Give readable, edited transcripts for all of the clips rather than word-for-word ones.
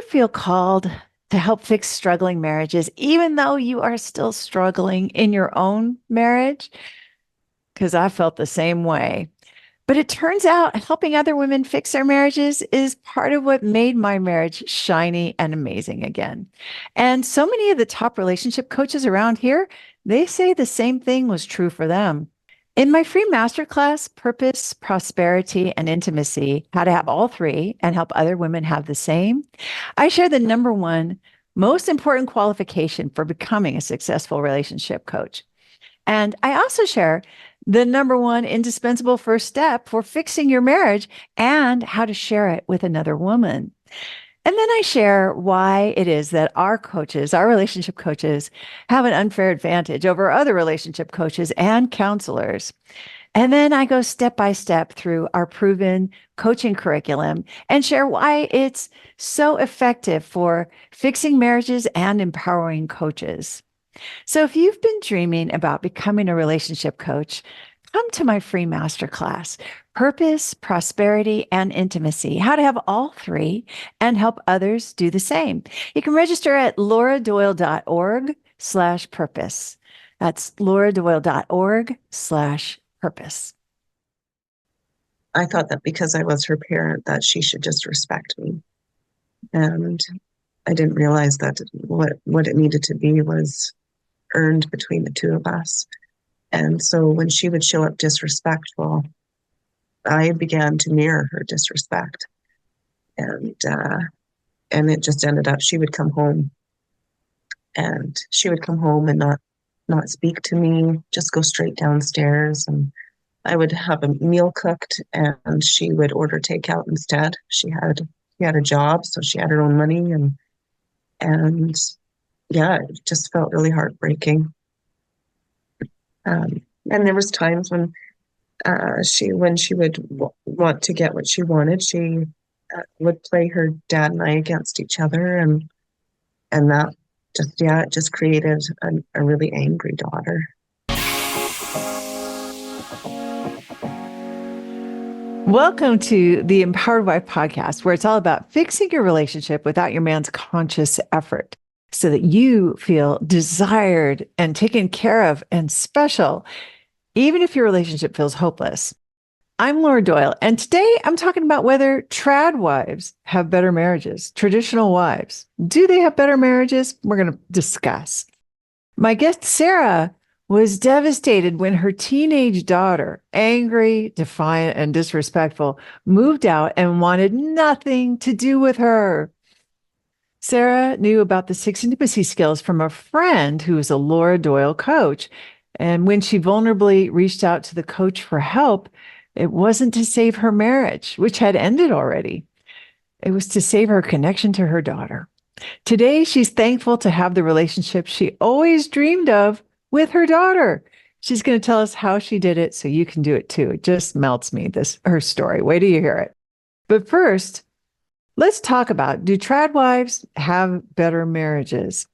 feel called to help fix struggling marriages, even though you are still struggling in your own marriage? Because I felt the same way. But it turns out helping other women fix their marriages is part of what made my marriage shiny and amazing again. And so many of the top relationship coaches around here, they say the same thing was true for them. In my free masterclass, Purpose, Prosperity, and Intimacy, How to Have All Three and Help Other Women Have the Same, I share the number one most important qualification for becoming a successful relationship coach. And I also share the number one indispensable first step for fixing your marriage and how to share it with another woman. And then I share why it is that our coaches, our relationship coaches, have an unfair advantage over other relationship coaches and counselors. And then I go step by step through our proven coaching curriculum and share why it's so effective for fixing marriages and empowering coaches. So if you've been dreaming about becoming a relationship coach, come to my free masterclass, Purpose, Prosperity, and Intimacy, How to Have All Three and Help Others Do the Same. You can register at lauradoyle.org/purpose. That's lauradoyle.org/purpose. I thought that because I was her parent, that she should just respect me. And I didn't realize that what it needed to be was earned between the two of us. And so when she would show up disrespectful, I began to mirror her disrespect. And it just ended up, she would come home and not speak to me, just go straight downstairs. And I would have a meal cooked and she would order takeout instead. She had a job, so she had her own money, and yeah, it just felt really heartbreaking. And there was times when she would want to get what she wanted, she would play her dad and I against each other, and that it just created a really angry daughter. Welcome to the Empowered Wife podcast, where it's all about fixing your relationship without your man's conscious effort so that you feel desired and taken care of and special, even if your relationship feels hopeless. I'm Laura Doyle, and today I'm talking about whether trad wives have better marriages, traditional wives. Do they have better marriages? We're going to discuss. My guest, Sarah, was devastated when her teenage daughter, angry, defiant, and disrespectful, moved out and wanted nothing to do with her. Sarah knew about the 6 intimacy skills from a friend who was a Laura Doyle coach. And when she vulnerably reached out to the coach for help, it wasn't to save her marriage, which had ended already. It was to save her connection to her daughter. Today, she's thankful to have the relationship she always dreamed of with her daughter. She's going to tell us how she did it so you can do it too. It just melts me, her story. Wait till you hear it. But first, let's talk about, do trad wives have better marriages?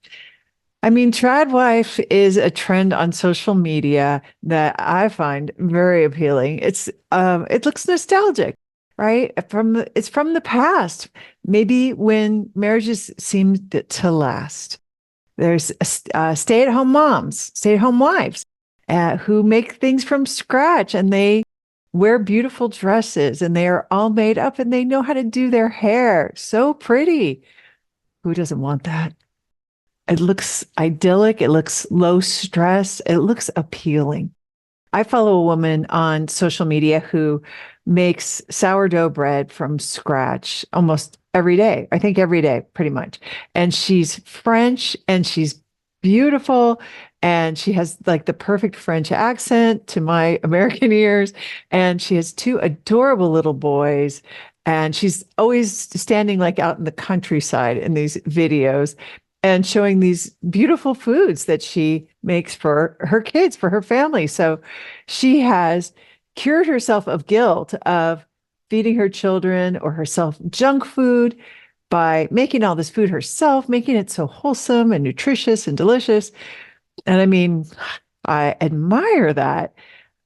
I mean, trad wife is a trend on social media that I find very appealing. It looks nostalgic, right? It's from the past, maybe when marriages seemed to last. There's stay-at-home moms, stay-at-home wives who make things from scratch, and they wear beautiful dresses, and they are all made up, and they know how to do their hair. So pretty. Who doesn't want that? It looks idyllic. It looks low stress. It looks appealing. I follow a woman on social media who makes sourdough bread from scratch almost every day. I think every day, pretty much. And she's French and she's beautiful. And she has like the perfect French accent to my American ears. And she has 2 adorable little boys. And she's always standing like out in the countryside in these videos and showing these beautiful foods that she makes for her kids, for her family. So she has cured herself of guilt of feeding her children or herself junk food by making all this food herself, making it so wholesome and nutritious and delicious. And I mean, I admire that.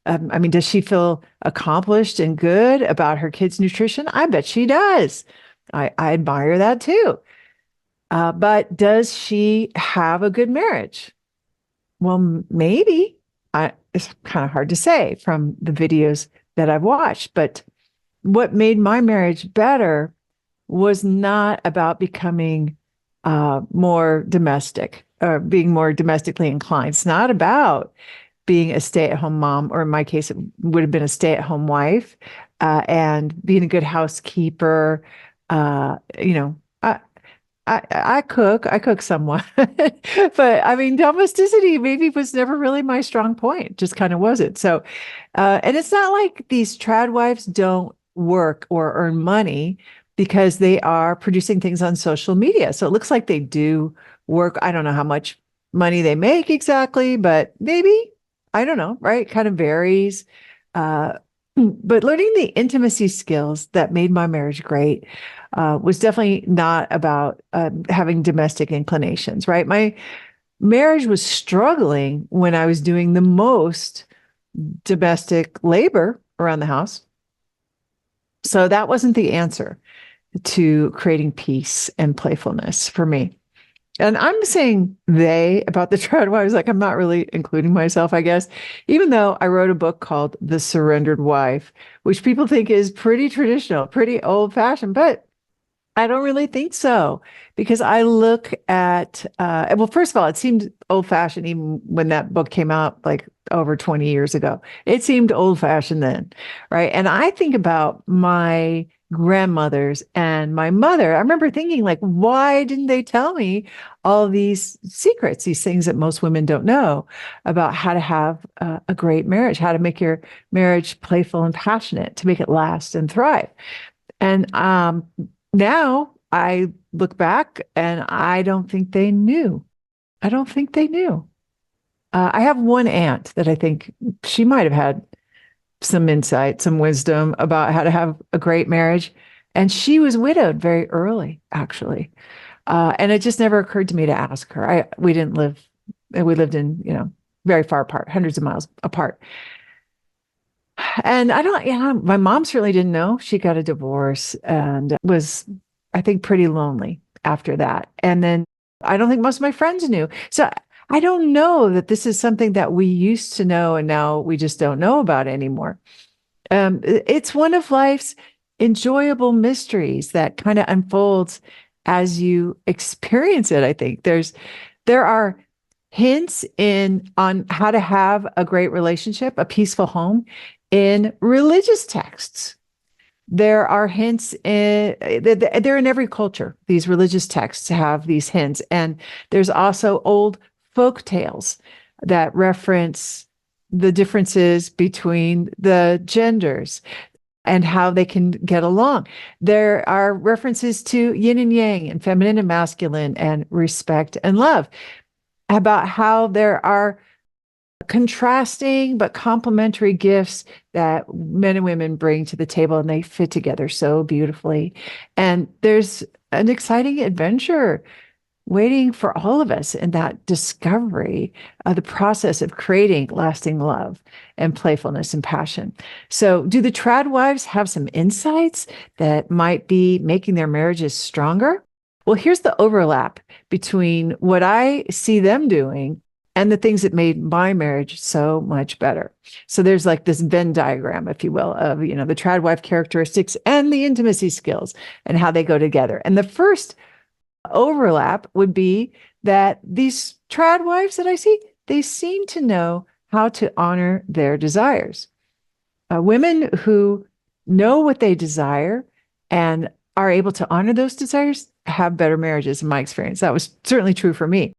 I mean, does she feel accomplished and good about her kids' nutrition? I bet she does. I admire that too. But does she have a good marriage? Well, maybe. It's kind of hard to say from the videos that I've watched. But what made my marriage better was not about becoming more domestic or being more domestically inclined. It's not about being a stay-at-home mom, or in my case, it would have been a stay-at-home wife, and being a good housekeeper. You know, I cook. I cook somewhat, but I mean, domesticity maybe was never really my strong point. Just kind of wasn't. So, and it's not like these trad wives don't work or earn money because they are producing things on social media. So it looks like they do work. I don't know how much money they make exactly, but maybe, I don't know, right? Kind of varies. But learning the intimacy skills that made my marriage great was definitely not about having domestic inclinations, right? My marriage was struggling when I was doing the most domestic labor around the house. So that wasn't the answer to creating peace and playfulness for me. And I'm saying they about the trad wives, like I'm not really including myself, I guess, even though I wrote a book called The Surrendered Wife, which people think is pretty traditional, pretty old fashioned, but I don't really think so because I look at, well, first of all, it seemed old fashioned even when that book came out like over 20 years ago. It seemed old fashioned then, right? And I think about my grandmothers and my mother. I remember thinking, like, why didn't they tell me all these secrets, these things that most women don't know about how to have a great marriage, how to make your marriage playful and passionate, to make it last and thrive? And now I look back and I don't think they knew. I don't think they knew. I have one aunt that I think she might have had some insight, some wisdom about how to have a great marriage. And she was widowed very early, actually. And it just never occurred to me to ask her. We didn't live, we lived in, very far apart, hundreds of miles apart. And I don't, my mom certainly didn't know. She got a divorce and was, I think, pretty lonely after that. And then I don't think most of my friends knew. So I don't know that this is something that we used to know and now we just don't know about anymore. It's one of life's enjoyable mysteries that kind of unfolds as you experience it. I think there are hints in on how to have a great relationship, a peaceful home, in religious texts. There are hints they're in every culture. These religious texts have these hints. And there's also old folk tales that reference the differences between the genders and how they can get along. There are references to yin and yang and feminine and masculine and respect and love, about how there are contrasting but complementary gifts that men and women bring to the table, and they fit together so beautifully. And there's an exciting adventure waiting for all of us in that discovery of the process of creating lasting love and playfulness and passion. So, do the trad wives have some insights that might be making their marriages stronger? Well, here's the overlap between what I see them doing and the things that made my marriage so much better. So there's like this Venn diagram, if you will, of, the trad wife characteristics and the intimacy skills and how they go together. And the first overlap would be that these trad wives that I see, they seem to know how to honor their desires. Women who know what they desire and are able to honor those desires have better marriages, in my experience. That was certainly true for me.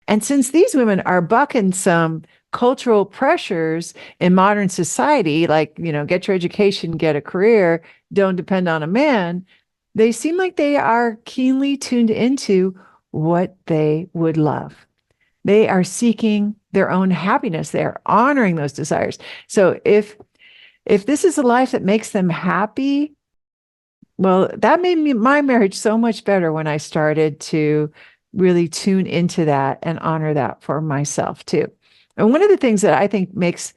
And since these women are bucking some cultural pressures in modern society, like, get your education, get a career, don't depend on a man, they seem like they are keenly tuned into what they would love. They are seeking their own happiness. They're honoring those desires. So if this is a life that makes them happy, well, that made my marriage so much better when I started to really tune into that and honor that for myself too. And one of the things that I think makes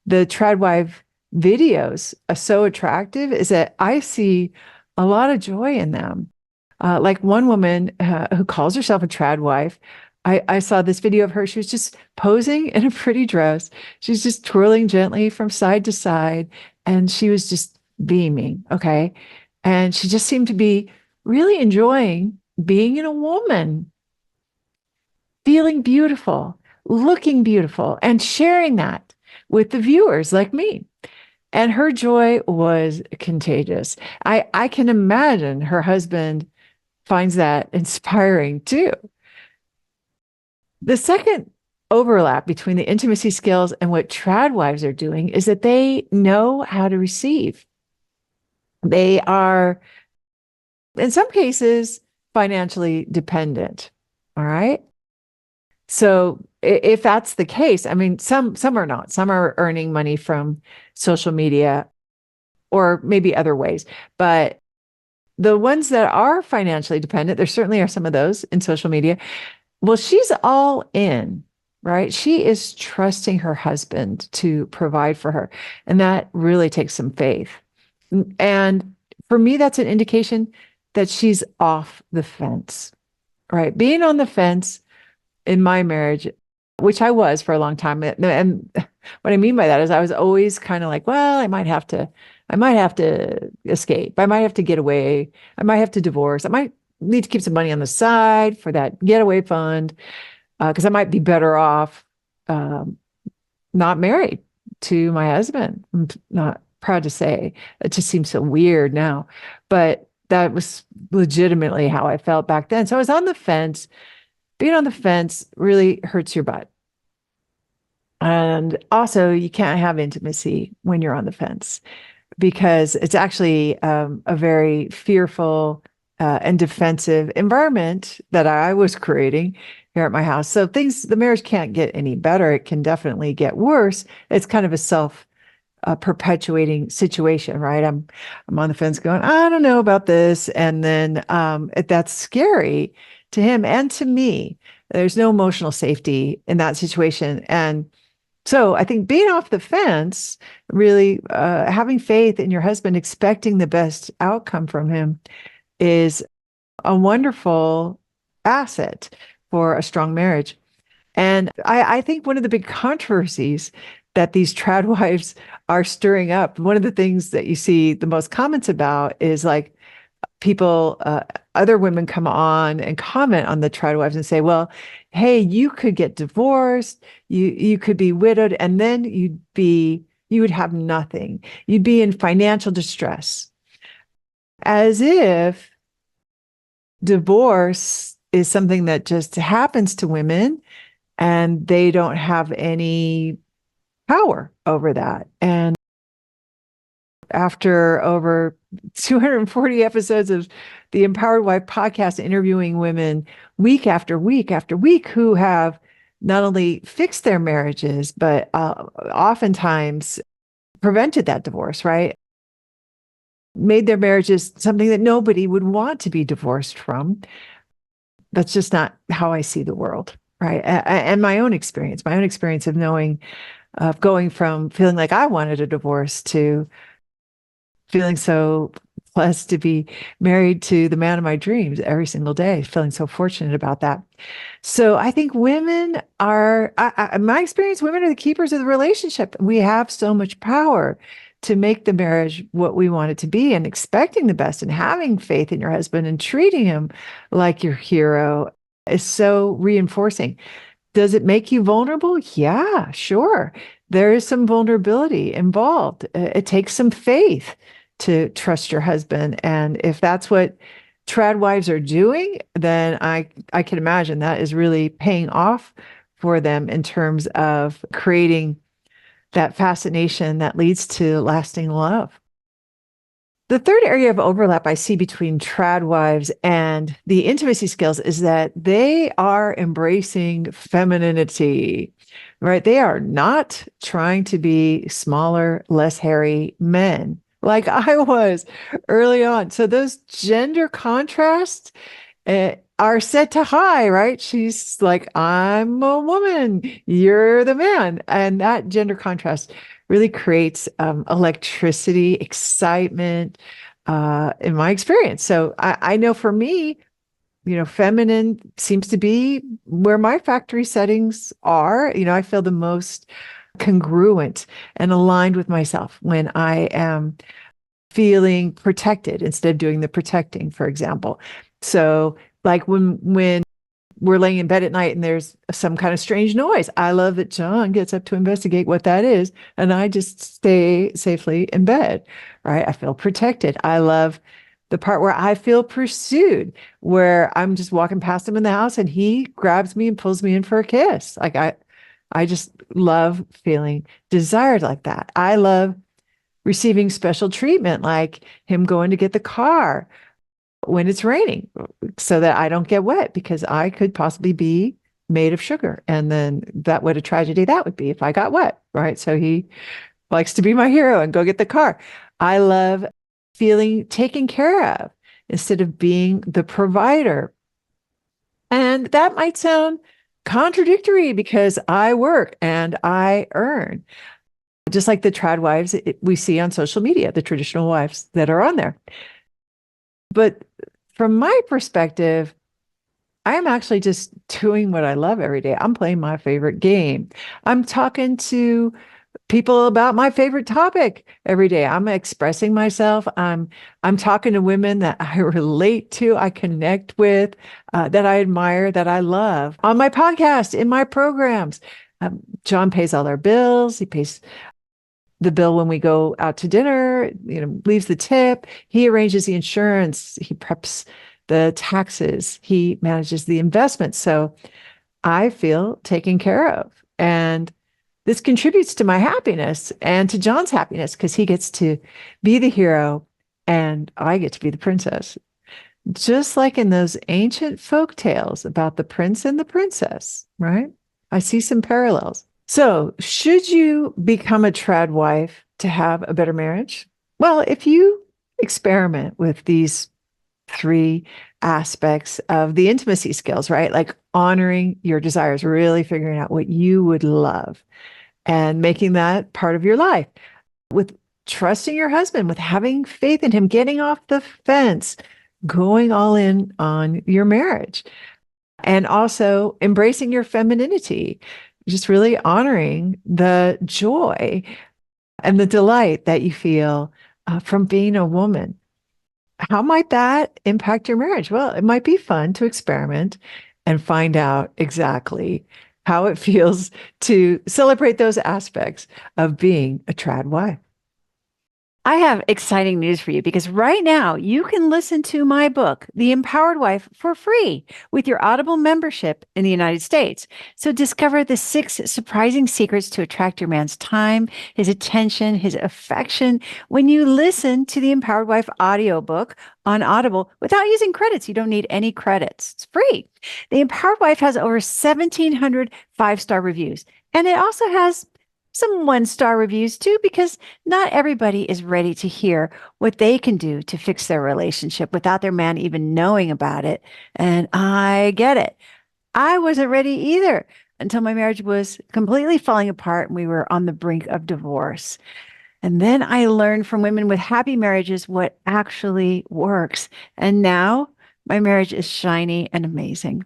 the Tradwife videos so attractive is that I see a lot of joy in them. Like one woman who calls herself a trad wife. I saw this video of her. She was just posing in a pretty dress. She's just twirling gently from side to side, and she was just beaming. Okay. And she just seemed to be really enjoying being in a woman, feeling beautiful, looking beautiful, and sharing that with the viewers like me. And her joy was contagious. I can imagine her husband finds that inspiring too. The second overlap between the intimacy skills and what trad wives are doing is that they know how to receive. They are, in some cases, financially dependent. All right. So if that's the case, I mean, some are not. Some are earning money from social media or maybe other ways. But the ones that are financially dependent, there certainly are some of those in social media. Well, she's all in, right? She is trusting her husband to provide for her. And that really takes some faith. And for me, that's an indication that she's off the fence, right? Being on the fence in my marriage, which I was for a long time. And what I mean by that is I was always kind of like, well, I might have to escape. I might have to get away. I might have to divorce. I might need to keep some money on the side for that getaway fund because I might be better off not married to my husband. I'm not proud to say. It just seems so weird now, but that was legitimately how I felt back then. So I was on the fence. Being on the fence really hurts your butt. And also, you can't have intimacy when you're on the fence because it's actually a very fearful and defensive environment that I was creating here at my house. So the marriage can't get any better. It can definitely get worse. It's kind of a self perpetuating situation, right? I'm on the fence going, I don't know about this. And then that's scary to him and to me. There's no emotional safety in that situation. And so I think being off the fence, really having faith in your husband, expecting the best outcome from him is a wonderful asset for a strong marriage. And I think one of the big controversies that these trad wives are stirring up, one of the things that you see the most comments about is like people, other women come on and comment on the trad wives and say, well, hey, you could get divorced, you could be widowed, and then you would have nothing. You'd be in financial distress. As if divorce is something that just happens to women and they don't have any power over that. And after over 240 episodes of the Empowered Wife podcast, interviewing women week after week after week who have not only fixed their marriages, but oftentimes prevented that divorce, right? Made their marriages something that nobody would want to be divorced from. That's just not how I see the world, right? And my own experience of knowing, of going from feeling like I wanted a divorce to feeling so blessed to be married to the man of my dreams every single day, feeling so fortunate about that. So I think women are, in my experience, women are the keepers of the relationship. We have so much power to make the marriage what we want it to be, and expecting the best and having faith in your husband and treating him like your hero is so reinforcing. Does it make you vulnerable? Yeah, sure. There is some vulnerability involved. It takes some faith to trust your husband. And if that's what trad wives are doing, then I can imagine that is really paying off for them in terms of creating that fascination that leads to lasting love. The third area of overlap I see between trad wives and the intimacy skills is that they are embracing femininity, right? They are not trying to be smaller, less hairy men like I was early on. So those gender contrasts are set to high, right? She's like, I'm a woman, you're the man. And that gender contrast really creates electricity, excitement, in my experience. So I know for me, feminine seems to be where my factory settings are. I feel the most congruent and aligned with myself when I am feeling protected instead of doing the protecting, for example. So like when we're laying in bed at night and there's some kind of strange noise, I love that John gets up to investigate what that is, and I just stay safely in bed, right? I feel protected. I love the part where I feel pursued, where I'm just walking past him in the house and he grabs me and pulls me in for a kiss. Like I just love feeling desired like that. I love receiving special treatment, like him going to get the car when it's raining so that I don't get wet because I could possibly be made of sugar. And then that what a tragedy that would be if I got wet, right? So he likes to be my hero and go get the car. I love feeling taken care of instead of being the provider. And that might sound contradictory because I work and I earn, just like the trad wives we see on social media, the traditional wives that are on there. But from my perspective, I'm actually just doing what I love every day. I'm playing my favorite game. I'm talking to people about my favorite topic every day. I'm expressing myself. I'm talking to women that I relate to, I connect with, that I admire, that I love on my podcast, in my programs. John pays all our bills. He pays the bill when we go out to dinner, leaves the tip. He arranges the insurance. He preps the taxes. He manages the investments. So I feel taken care of. And this contributes to my happiness and to John's happiness because he gets to be the hero and I get to be the princess. Just like in those ancient folk tales about the prince and the princess, right? I see some parallels. So, should you become a trad wife to have a better marriage? Well, if you experiment with these three aspects of the intimacy skills, right? Like honoring your desires, really figuring out what you would love and making that part of your life, with trusting your husband, with having faith in him, getting off the fence, going all in on your marriage, and also embracing your femininity, just really honoring the joy and the delight that you feel from being a woman. How might that impact your marriage? Well, it might be fun to experiment and find out exactly how it feels to celebrate those aspects of being a trad wife. I have exciting news for you because right now you can listen to my book, The Empowered Wife, for free with your Audible membership in the United States. So discover the 6 surprising secrets to attract your man's time, his attention, his affection when you listen to the Empowered Wife audiobook on Audible without using credits. You don't need any credits. It's free. The Empowered Wife has over 1,700 5-star reviews, and it also has some 1-star reviews too, because not everybody is ready to hear what they can do to fix their relationship without their man even knowing about it. And I get it. I wasn't ready either until my marriage was completely falling apart and we were on the brink of divorce. And then I learned from women with happy marriages what actually works. And now my marriage is shiny and amazing.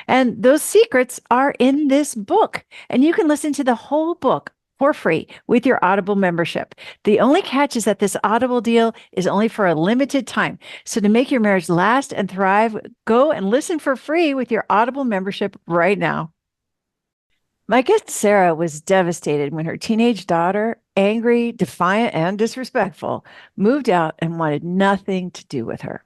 And those secrets are in this book. And you can listen to the whole book for free with your Audible membership. The only catch is that this Audible deal is only for a limited time. So to make your marriage last and thrive, go and listen for free with your Audible membership right now. My guest Sarah was devastated when her teenage daughter, angry, defiant, and disrespectful, moved out and wanted nothing to do with her.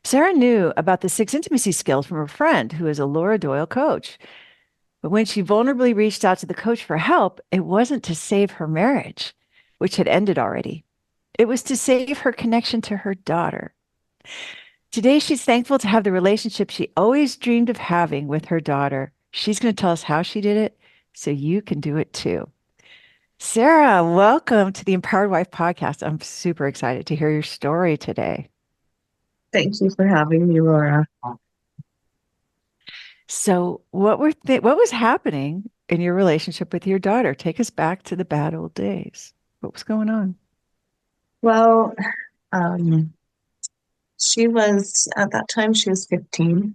Sarah knew about the 6 intimacy skills from her friend, who is a Laura Doyle coach. But when she vulnerably reached out to the coach for help, it wasn't to save her marriage, which had ended already. It was to save her connection to her daughter. Today, she's thankful to have the relationship she always dreamed of having with her daughter. She's going to tell us how she did it so you can do it too. Sarah, welcome to the Empowered Wife podcast. I'm super excited to hear your story today. Thank you for having me, Laura. So, what was happening in your relationship with your daughter? Take us back to the bad old days. What was going on? Well, She was, at that time, she was 15,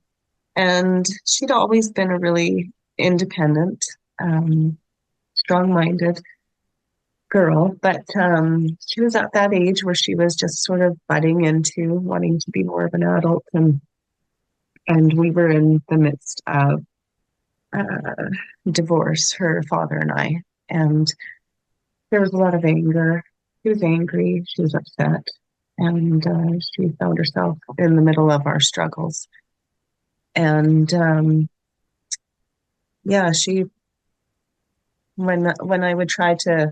and she'd always been a really independent, strong-minded girl, but she was at that age where she was just sort of budding into wanting to be more of an adult, and we were in the midst of uh, divorce, her father and I, and there was a lot of anger. She was angry, she was upset, and she found herself in the middle of our struggles. And yeah, she when I would try to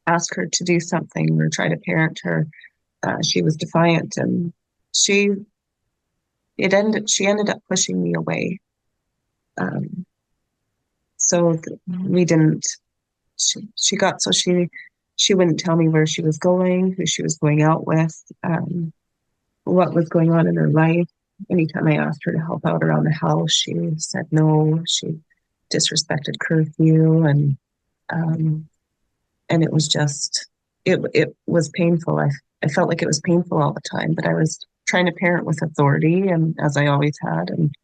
ask her to do something or try to parent her, she was defiant, and she she ended up pushing me away. Um, so we didn't. She got so she wouldn't tell me where she was going, who she was going out with, what was going on in her life. Anytime I asked her to help out around the house, she said no. She disrespected curfew, um, and it was just it was painful. I felt like it was painful all the time, but I was trying to parent with authority, and as I always had, and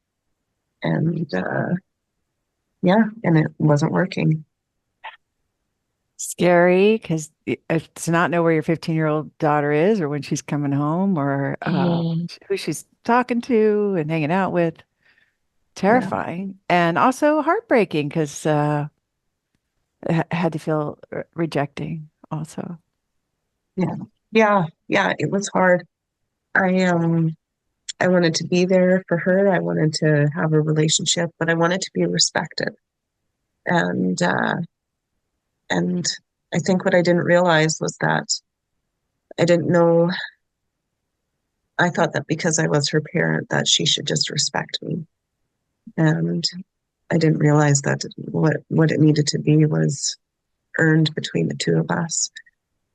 yeah, and it wasn't working. Scary because to not know where your 15-year-old daughter is or when she's coming home or Mm. who she's talking to and hanging out with. Yeah, Terrifying and also heartbreaking because had to feel rejecting also. yeah, yeah, yeah. It was hard. I I wanted to be there for her. I wanted to have a relationship, but I wanted to be respected. And and I think what I didn't realize was that I didn't know. I thought that because I was her parent, that she should just respect me. And I didn't realize that what it needed to be was earned between the two of us.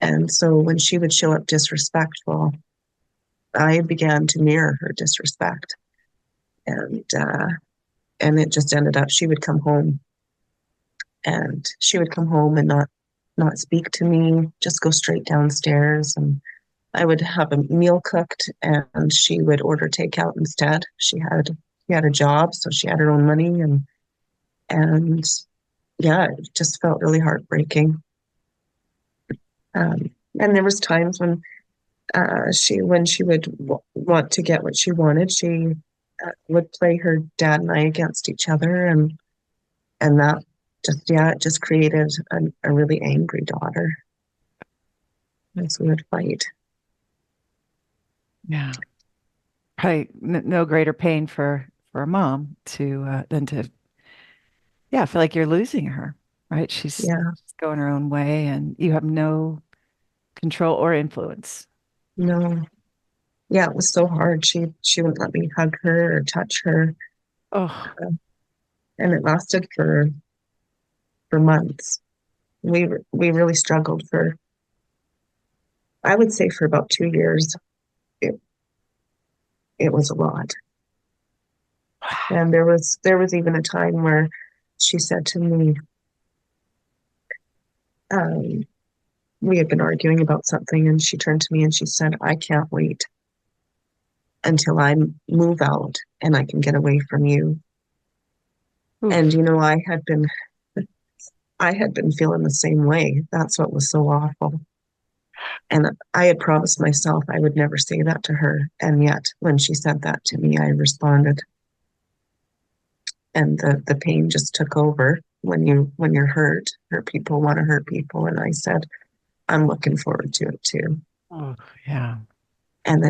And so when she would show up disrespectful, I began to mirror her disrespect. And and it just ended up she would come home and not speak to me, just go straight downstairs, and I would have a meal cooked and she would order takeout instead. She had a job, so she had her own money, and yeah, it just felt really heartbreaking. And there was times when she would want to get what she wanted, she would play her dad and I against each other, and that just yeah, it just created a really angry daughter as we would fight. Yeah. Probably no greater pain for a mom to than to yeah, feel like you're losing her, right? She's Yeah, going her own way and you have no control or influence. no, yeah, it was so hard. She wouldn't let me hug her or touch her, Oh, and it lasted for months. We really struggled for, I would say, for about 2 years. It it was a lot. And there was even a time where she said to me, um, we had been arguing about something, and she turned to me and she said, "I can't wait until I move out and I can get away from you." And oof. I had been feeling the same way. That's what was so awful. And I had promised myself I would never say that to her. And yet, when she said that to me, I responded, and the pain just took over. When you're hurt people want to hurt people, and I said, I'm looking forward to it too. Oh, yeah. And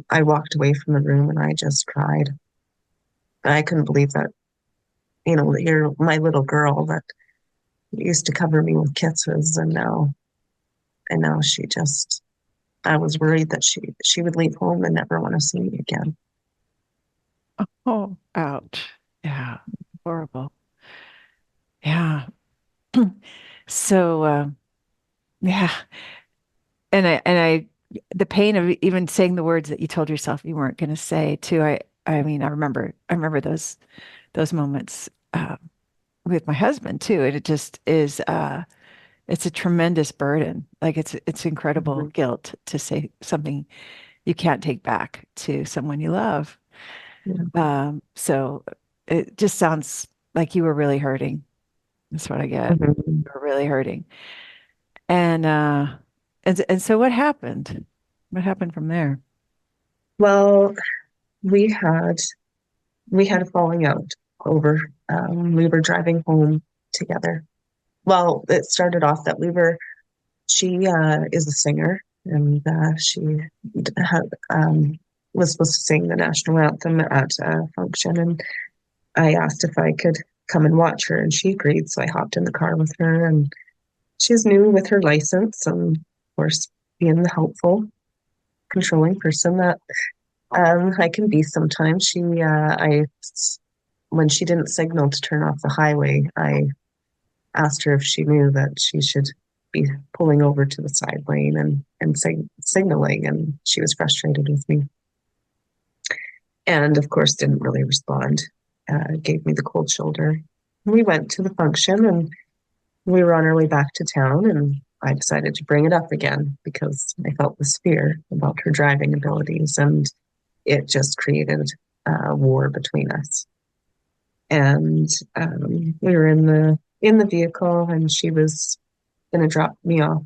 I walked away from the room and I just cried. I couldn't believe that, you're my little girl that used to cover me with kisses, and now she just, I was worried that she would leave home and never want to see me again. Oh, ouch. Yeah. Horrible. Yeah. So, yeah. And I, the pain of even saying the words that you told yourself you weren't going to say too. I mean, I remember those moments, with my husband too. And it just is, it's a tremendous burden. Like it's incredible Mhm. guilt to say something you can't take back to someone you love. So it just sounds like you were really hurting. That's what I get. Mhm. You were really hurting. And so what happened? What happened from there? Well, we had a falling out over we were driving home together. Well, it started off that she is a singer, and she had, was supposed to sing the national anthem at a function, and I asked if I could come and watch her, and she agreed. So I hopped in the car with her, and she's new with her license, and of course, being the helpful, controlling person that I can be sometimes. When she didn't signal to turn off the highway, I asked her if she knew that she should be pulling over to the side lane and signaling, and she was frustrated with me. And of course, didn't really respond. Gave me the cold shoulder. We went to the function, and we were on our way back to town, and I decided to bring it up again because I felt this fear about her driving abilities, and it just created a war between us. And we were in the vehicle, and she was going to drop me off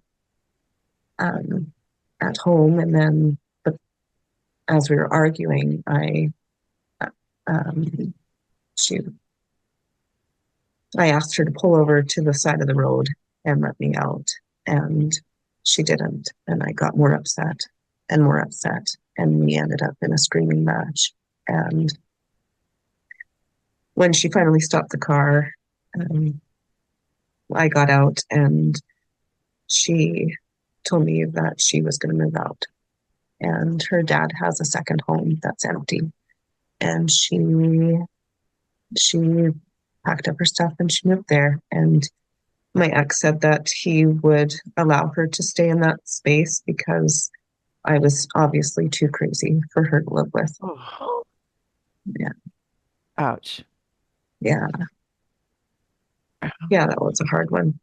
at home, and then, but as we were arguing, um, she I asked her to pull over to the side of the road and let me out, and she didn't, and I got more upset and more upset, and we ended up in a screaming match. And when she finally stopped the car, I got out, and she told me that she was going to move out, and her dad has a second home that's empty, and she packed up her stuff and she moved there. And my ex said that he would allow her to stay in that space because I was obviously too crazy for her to live with. Oh, Yeah. ouch. Yeah. Yeah, that was a hard one.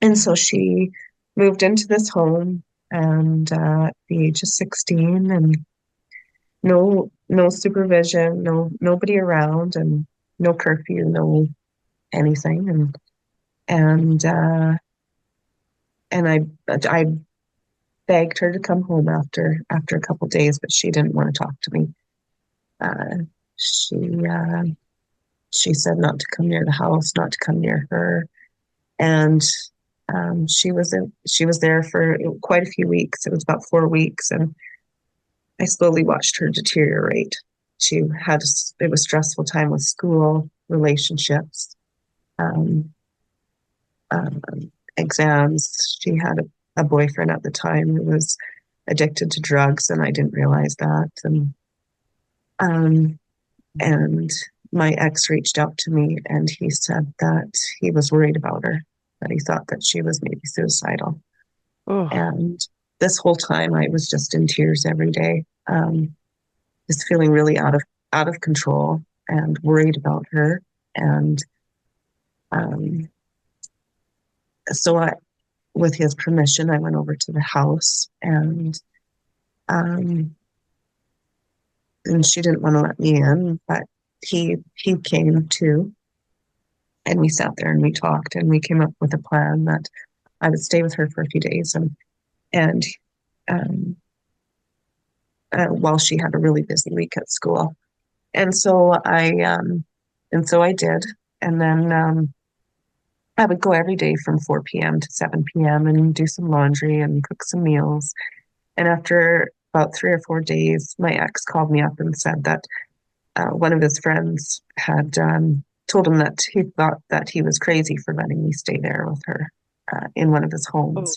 And so she moved into this home, and at the age of 16, and no supervision, nobody around, and no curfew, no anything. And I begged her to come home after a couple of days, but she didn't want to talk to me. Uh, she she said not to come near the house, not to come near her, and she was there for quite a few weeks. It was about 4 weeks, and I slowly watched her deteriorate. It was stressful time with school, relationships, um, um, exams. She had a boyfriend at the time who was addicted to drugs, and I didn't realize that. Um, and my ex reached out to me, and he said that he was worried about her, that he thought that she was maybe suicidal. Oh, And this whole time, I was just in tears every day, just feeling really out of control and worried about her. And um, so with his permission, I went over to the house, um, and she didn't want to let me in, but he came too, and we sat there and we talked, and we came up with a plan that I would stay with her for a few days, and um, while she had a really busy week at school, and so I did, and then I would go every day from 4 p.m. to 7 p.m. and do some laundry and cook some meals. And after about 3 or 4 days, my ex called me up and said that one of his friends had told him that he thought that he was crazy for letting me stay there with her in one of his oh, homes.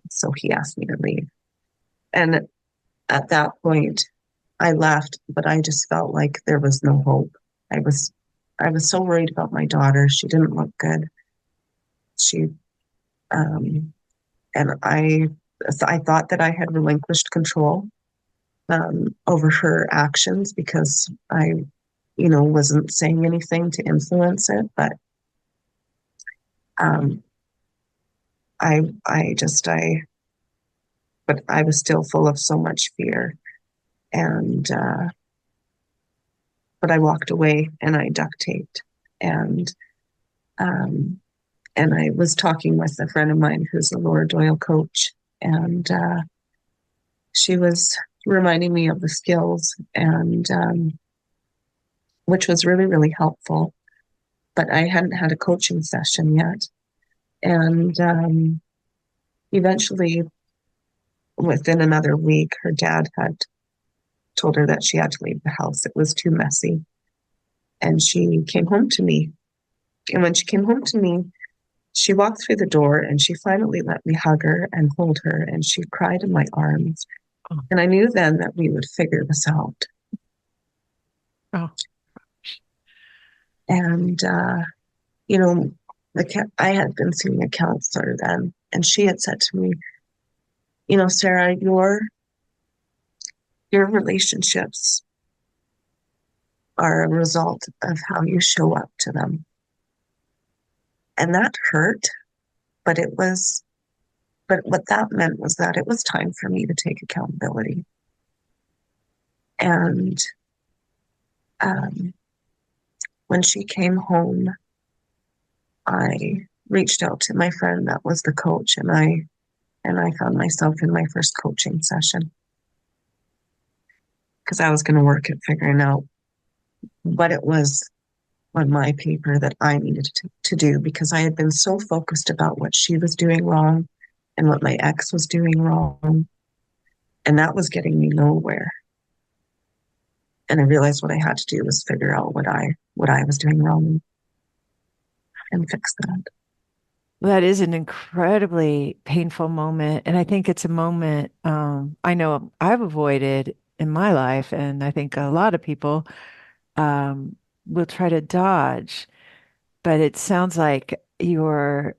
So he asked me to leave. And at that point, I left, but I just felt like there was no hope. I was I was so worried about my daughter. She didn't look good. She um, and I thought that I had relinquished control over her actions because I wasn't saying anything to influence it, but um, I, I just, I, but I was still full of so much fear. and but I walked away and I duct taped, and um, and I was talking with a friend of mine who's a Laura Doyle coach, and she was reminding me of the skills, and which was really, really helpful. But I hadn't had a coaching session yet, and eventually, within another week, her dad had told her that she had to leave the house. It was too messy, and she came home to me. And when she came home to me, she walked through the door and she finally let me hug her and hold her, and she cried in my arms. Oh. And I knew then that we would figure this out. Oh. And, you know, I had been seeing a counselor then, and she had said to me, you know, Sarah, your relationships are a result of how you show up to them. And that hurt, but what that meant was that it was time for me to take accountability. And when she came home, I reached out to my friend that was the coach, and I found myself in my first coaching session because I was going to work at figuring out what it was on my paper that I needed to do, because I had been so focused about what she was doing wrong and what my ex was doing wrong, and that was getting me nowhere. And I realized what I had to do was figure out what I was doing wrong and fix that. That is an incredibly painful moment. And I think it's a moment I know I've avoided in my life. And I think a lot of people will try to dodge. But it sounds like your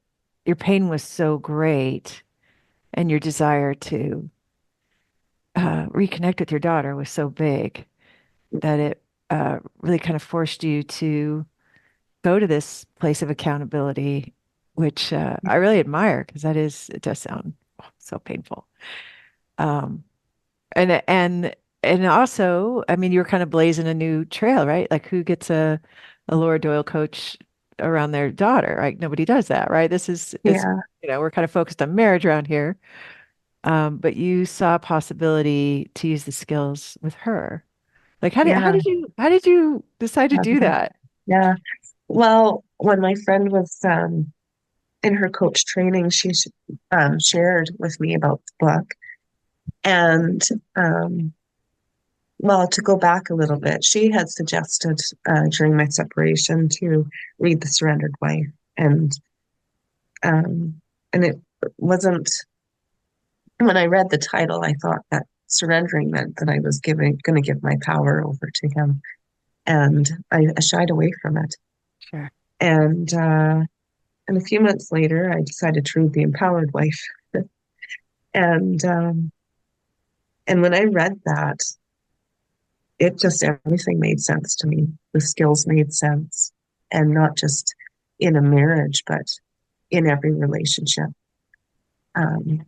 pain was so great and your desire to reconnect with your daughter was so big that it really kind of forced you to go to this place of accountability, which I really admire because it does sound so painful. Um, and also, I mean, you were kind of blazing a new trail, right? Like who gets a Laura Doyle coach around their daughter, right? Nobody does that, right? Yeah. We're kind of focused on marriage around here. But you saw a possibility to use the skills with her. Like Yeah. how did you decide to do that? Yeah. Well, when my friend was in her coach training, she shared with me about the book. And well, to go back a little bit, she had suggested during my separation to read The Surrendered Wife. Um, and it wasn't, when I read the title, I thought that surrendering meant that I was going to give my power over to him. And I shied away from it. Sure. And a few months later, I decided to read The Empowered Wife. and when I read that, it just, everything made sense to me. The skills made sense, and not just in a marriage, but in every relationship. And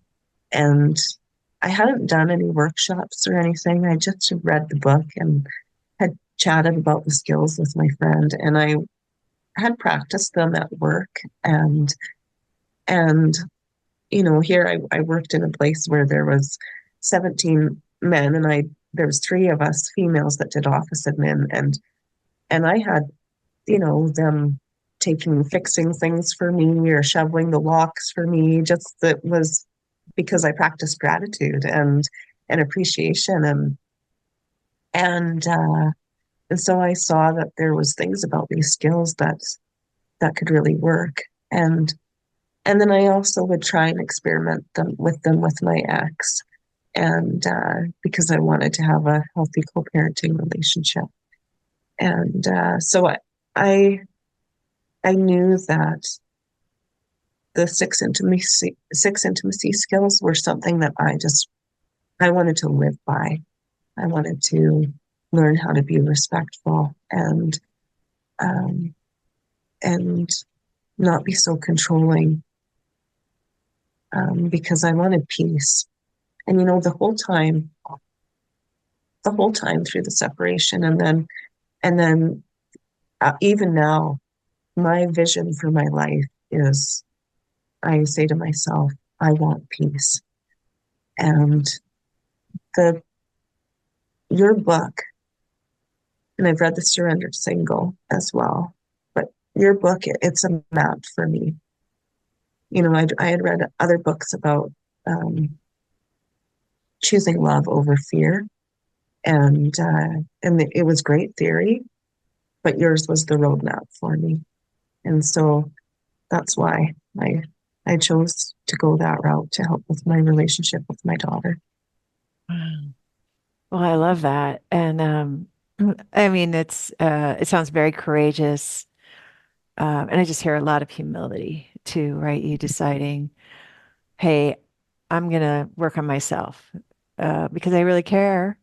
I hadn't done any workshops or anything. I just read the book and had chatted about the skills with my friend, and I had practiced them at work. And you know, here I worked in a place where there was 17 men, and there was 3 of us females that did office admin, and I had, you know, them fixing things for me or shoveling the walks for me. Just that was because I practiced gratitude and appreciation, and so I saw that there was things about these skills that could really work. And then I also would try and experiment with my ex, and because I wanted to have a healthy co-parenting relationship. And so I knew that the six intimacy skills were something that I wanted to live by. I wanted to learn how to be respectful and not be so controlling, because I wanted peace. And you know, the the whole time through the separation. And then even now, my vision for my life is, I say to myself, I want peace. And the your book, and I've read The Surrender Single as well, but your book, it's a map for me. You know, I had read other books about choosing love over fear, and it was great theory, but yours was the roadmap for me. And so that's why I chose to go that route to help with my relationship with my daughter. Well, I love that. And I mean, it sounds very courageous. And I just hear a lot of humility too, right? You deciding, hey, I'm gonna work on myself because I really care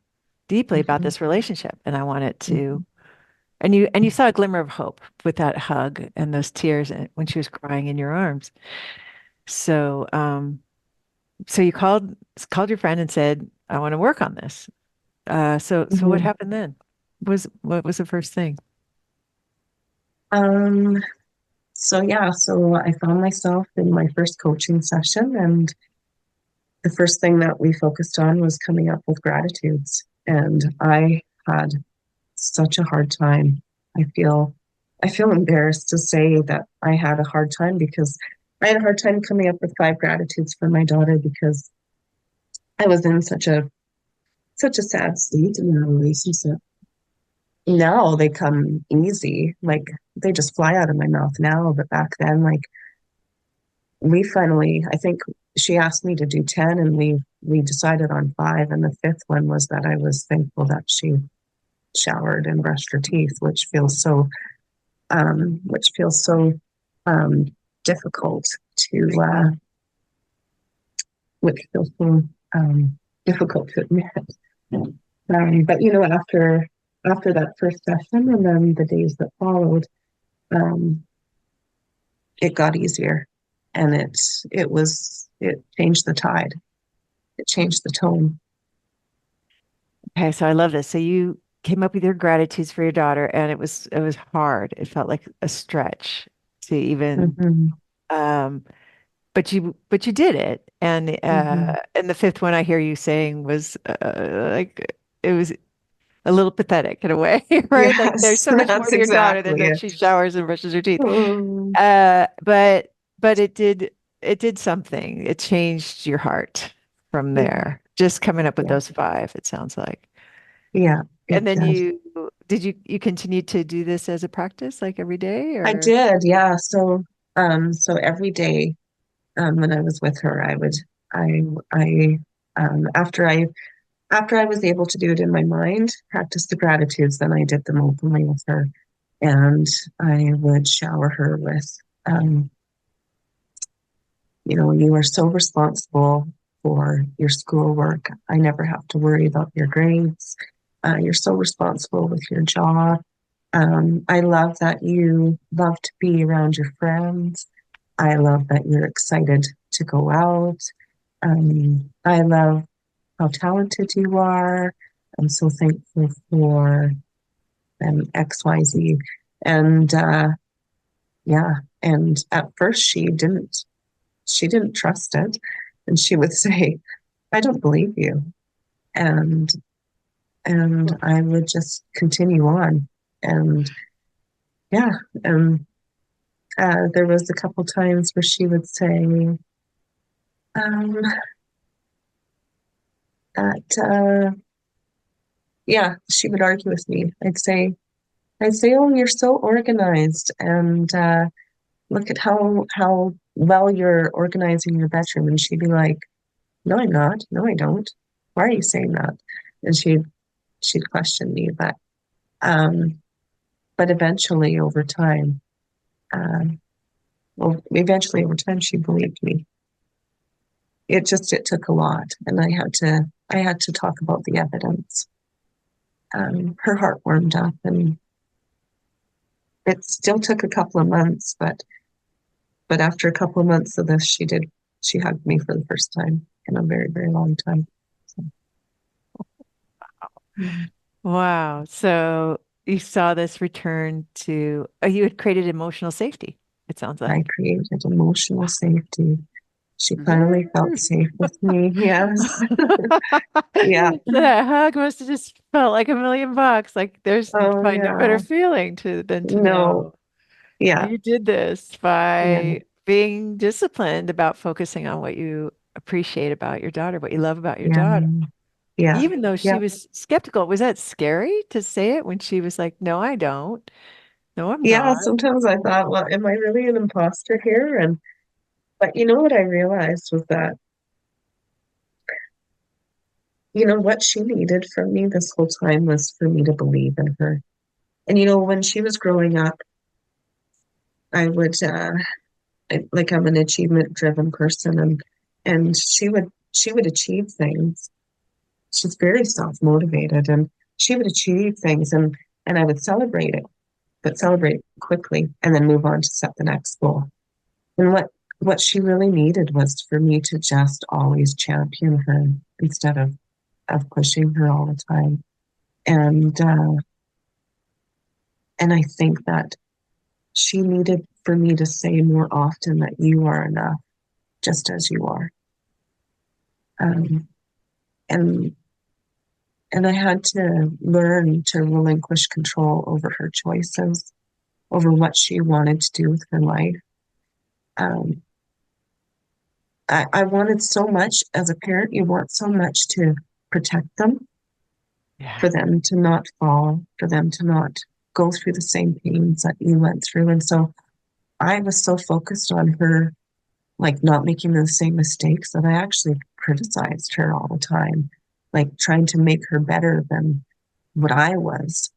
deeply about Mhm. this relationship and I want it to. Mhm. And you saw a glimmer of hope with that hug and those tears when she was crying in your arms. So so you called your friend and said, I want to work on this. So what Mhm. happened then? What was the first thing? Um, so yeah, so I found myself in my first coaching session, and the first thing that we focused on was coming up with gratitudes. And I had such a hard time. I feel I feel embarrassed to say that I had a hard time, because I had a hard time coming up with 5 gratitudes for my daughter, because I was in such a sad state in our relationship. Now they come easy, like they just fly out of my mouth now. But back then, like, we finally, I think she asked me to do 10, and we decided on 5. And the fifth one was that I was thankful that she showered and brushed her teeth, which feels so um, difficult to which feels so difficult to admit. But you know, after that first session and then the days that followed, um, it got easier, and it changed the tide. It changed the tone. Okay, so I love this. So you came up with your gratitudes for your daughter, and it was hard. It felt like a stretch to even Hmm. um but you did it. Hmm. And the fifth one I hear you saying was like it was a little pathetic in a way, right? Like there's Yes, so much more that's to your daughter than exactly that it. she showers and brushes her teeth. Oh, But it did something. It changed your heart from yeah, there. Just coming up with yeah, those five, it sounds like. yeah, And it then does. you continue to do this as a practice like every day I or did, yeah. So every day, when I was with her, I, after I was able to do it in my mind, practice the gratitudes, then I did them openly with her, and I would shower her with, um, you are so responsible for your schoolwork. I never have to worry about your grades. You're so responsible with your job. I love that you love to be around your friends. I love that you're excited to go out. I love how talented you are. I'm so thankful for XYZ. And yeah, and at first she didn't trust it. And she would say, I don't believe you. And I would just continue on. And yeah, and there was a couple times where she would say um, that yeah, she would argue with me. I'd say, oh, you're so organized, and look at how well you're organizing your bedroom. And she'd be like, no, I'm not. No, I don't. Why are you saying that? And she'd question me, um, but uh, eventually over time, she believed me. It took a lot, and I had to talk about the evidence. Her heart warmed up, and it still took a couple of months, but after a couple of months of this, she hugged me for the first time in a very, very long time. So, Wow. So you saw this return to, you had created emotional safety, it sounds I like. created emotional safety. She finally felt Yay. safe with me. Yes. Yeah. That hug must have just felt like $1,000,000. Like there's Oh, probably no better yeah. feeling than to No. know Yeah. you did this Yeah. by being disciplined about focusing on what you appreciate about your daughter, what you love about your Yeah. daughter. Yeah. Even though she Yeah. was skeptical, was that scary to say it when she was like, "No, I don't. No, I'm Yeah. not." Sometimes I thought, well, am I really an imposter here? But you know what I realized was that, what she needed from me this whole time was for me to believe in her. And when she was growing up, I would like I'm an achievement driven person, and she would achieve things. She's very self motivated, and she would achieve things, and I would celebrate it, but celebrate quickly and then move on to set the next goal. And what she really needed was for me to just always champion her instead of pushing her all the time. And uh, and I think that she needed for me to say more often that you are enough just as you are. Um, and and I had to learn to relinquish control over her choices, over what she wanted to do with her life. Um, I wanted so much as a parent, you want so much to protect them, Yeah. for them to not fall, for them to not go through the same pains that you went through. And so I was so focused on her, like not making the same mistakes, that I actually criticized her all the time, like trying to make her better than what I was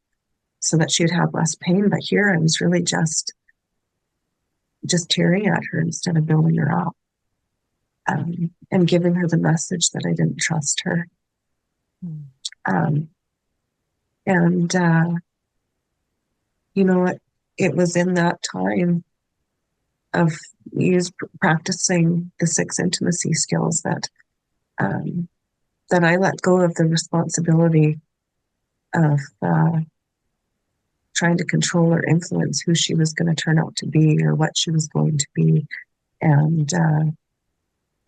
so that she would have less pain. But here I was really just tearing at her instead of building her up, and giving her the message that I didn't trust her. Mm. Um, and it was in that time of practicing the 6 intimacy skills um, that I let go of the responsibility of trying to control or influence who she was going to turn out to be or what she was going to be,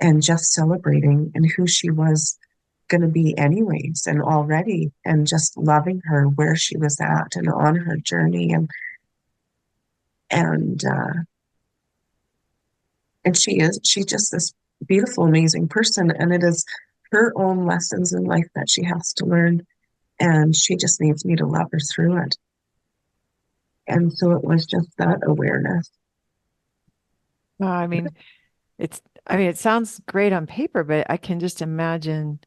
and just celebrating in who she was going to be anyways and already, and just loving her where she was at and on her journey, and uh, and she's just this beautiful, amazing person, and it is her own lessons in life that she has to learn, and she just needs me to love her through it. And so it was just that awareness. I mean, it sounds great on paper, but I can just imagine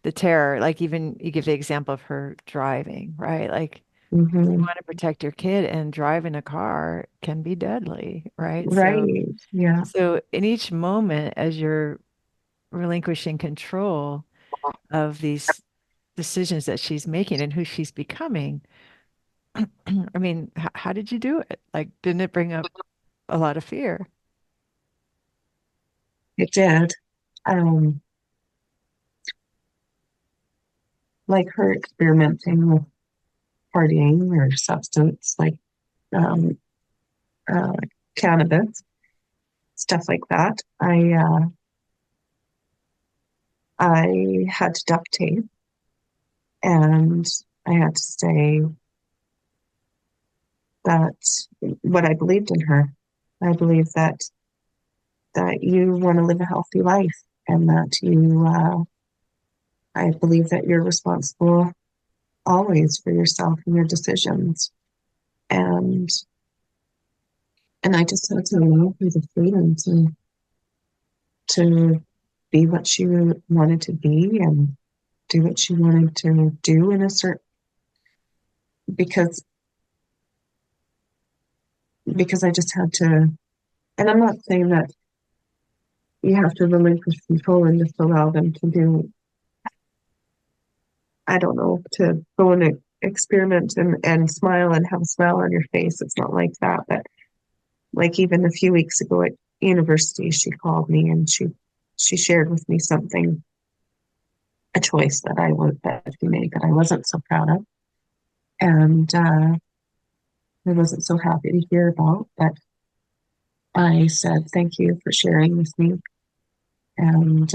the terror. Like even you give the example of her driving, right? Like you Hmm. want to protect your kid and driving a car can be deadly, right? So Right. Yeah. so in each moment as you're relinquishing control of these decisions that she's making and who she's becoming, I mean, how did you do it? Like, didn't it bring up a lot of fear? It did. Um, like her experimenting with partying or substance, like um, uh, cannabis, stuff like that. I had to duct tape, and I had to say that what I believed in her. I believe that you want to live a healthy life, and that I believe that you're responsible always for yourself and your decisions. And and I just had to allow her the freedom to be what she wanted to be and do what she wanted to do in a certain, because I just had to. And I'm not saying that you have to relinquish control and just allow them to do, I don't know, to go and experiment and smile and have a smile on your face. It's not like that. But like even a few weeks ago at university, she called me and she shared with me something a choice that he made that I wasn't so proud of, and I wasn't so happy to hear about. But I said thank you for sharing with me, and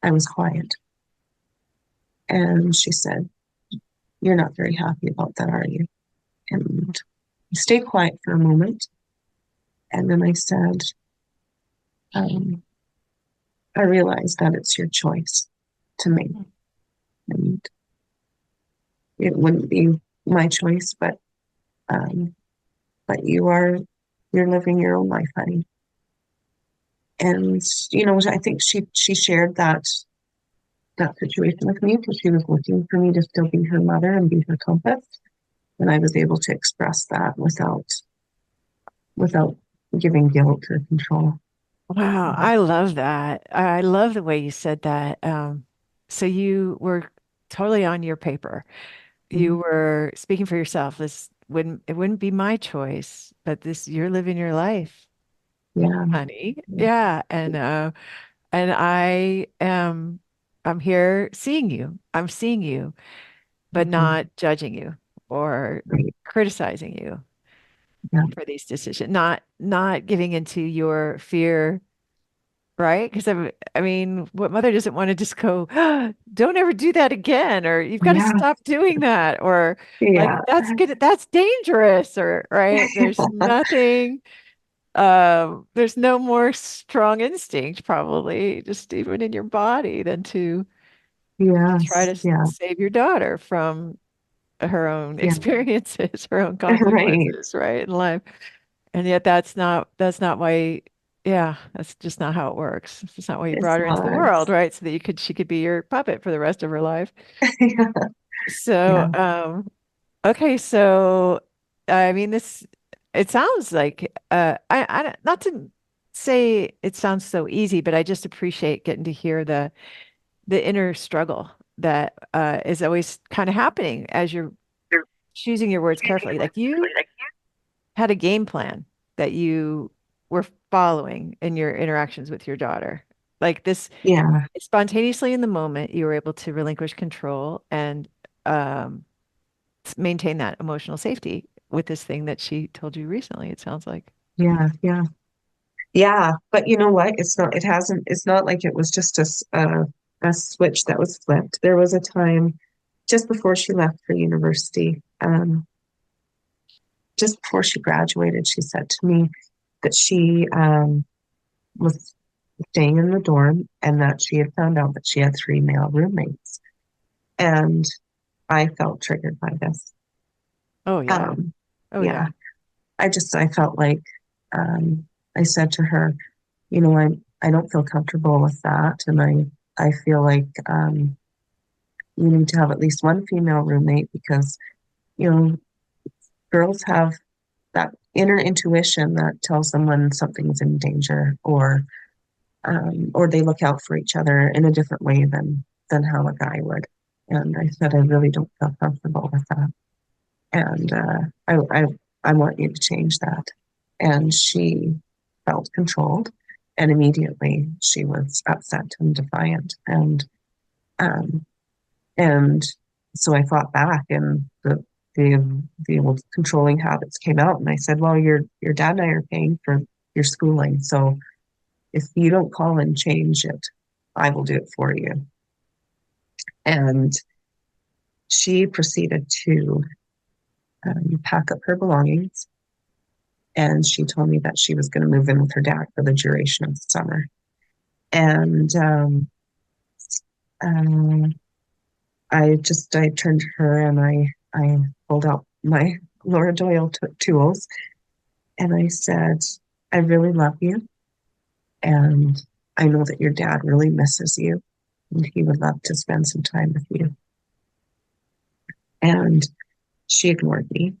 I was quiet. And she said, "You're not very happy about that, are you?" And I stayed quiet for a moment, and then I said, um, "I realize that it's your choice to make, and it wouldn't be my choice, um, but you're living your own life, honey." And I think she shared that situation with me because she was looking for me to still be her mother and be her compass, and I was able to express that without giving guilt or control. Wow, I love that. I love the way you said that. So you were totally on your paper. You Mhm. were speaking for yourself. It wouldn't be my choice, but this you're living your life, Yeah, honey. Yeah, and I'm here seeing you. I'm seeing you, but mhm, not judging you or right. criticizing you Yeah, for these decisions, not giving into your fear, right? Because I mean, what mother doesn't want to just go, don't ever do that again, or you've got to yeah, stop doing that, or like yeah, that's good, that's dangerous, or right? There's no more strong instinct probably, just even in your body, than to try yes, to yeah, save your daughter from her own yeah, experiences, her own right. consequences, right, in life. And yet that's not why, yeah, that's just not how it works. It's just not why you It's brought her into the not. world, right? So that she could be your puppet for the rest of her life. Yeah, So, yeah, okay, so I mean it sounds like not to say it sounds so easy, but I just appreciate getting to hear the inner struggle that is always kind of happening as you're choosing your words carefully. Like you had a game plan that you were following in your interactions with your daughter. Like this yeah, spontaneously in the moment, you were able to relinquish control and um, maintain that emotional safety with this thing that she told you recently, it sounds like. yeah, yeah. Yeah, but you know what? It's not like it was just a switch that was flipped. There was a time just before she left for university, just before she graduated, she said to me that she was staying in the dorm and that she had found out that she had three male roommates. And I felt triggered by this. Oh yeah. Um, Oh yeah, yeah. I felt like I said to her, I don't feel comfortable with that, and I feel like you need to have at least one female roommate because you know girls have that inner intuition that tells them when something's in danger, or they look out for each other in a different way than how a guy would. And I said, I really don't feel comfortable with that, and I want you to change that. And she felt controlled, and immediately she was upset and defiant, um, and so I fought back, and the old controlling habits came out, and I said, "Well, your dad and I are paying for your schooling, so if you don't call and change it, I will do it for you." And she proceeded to pack up her belongings, and she told me that she was going to move in with her dad for the duration of the summer. And uh, I turned to her and I pulled out my Laura Doyle tools, and I said, "I really love you, and I know that your dad really misses you, and he would love to spend some time with you." And she ignored me,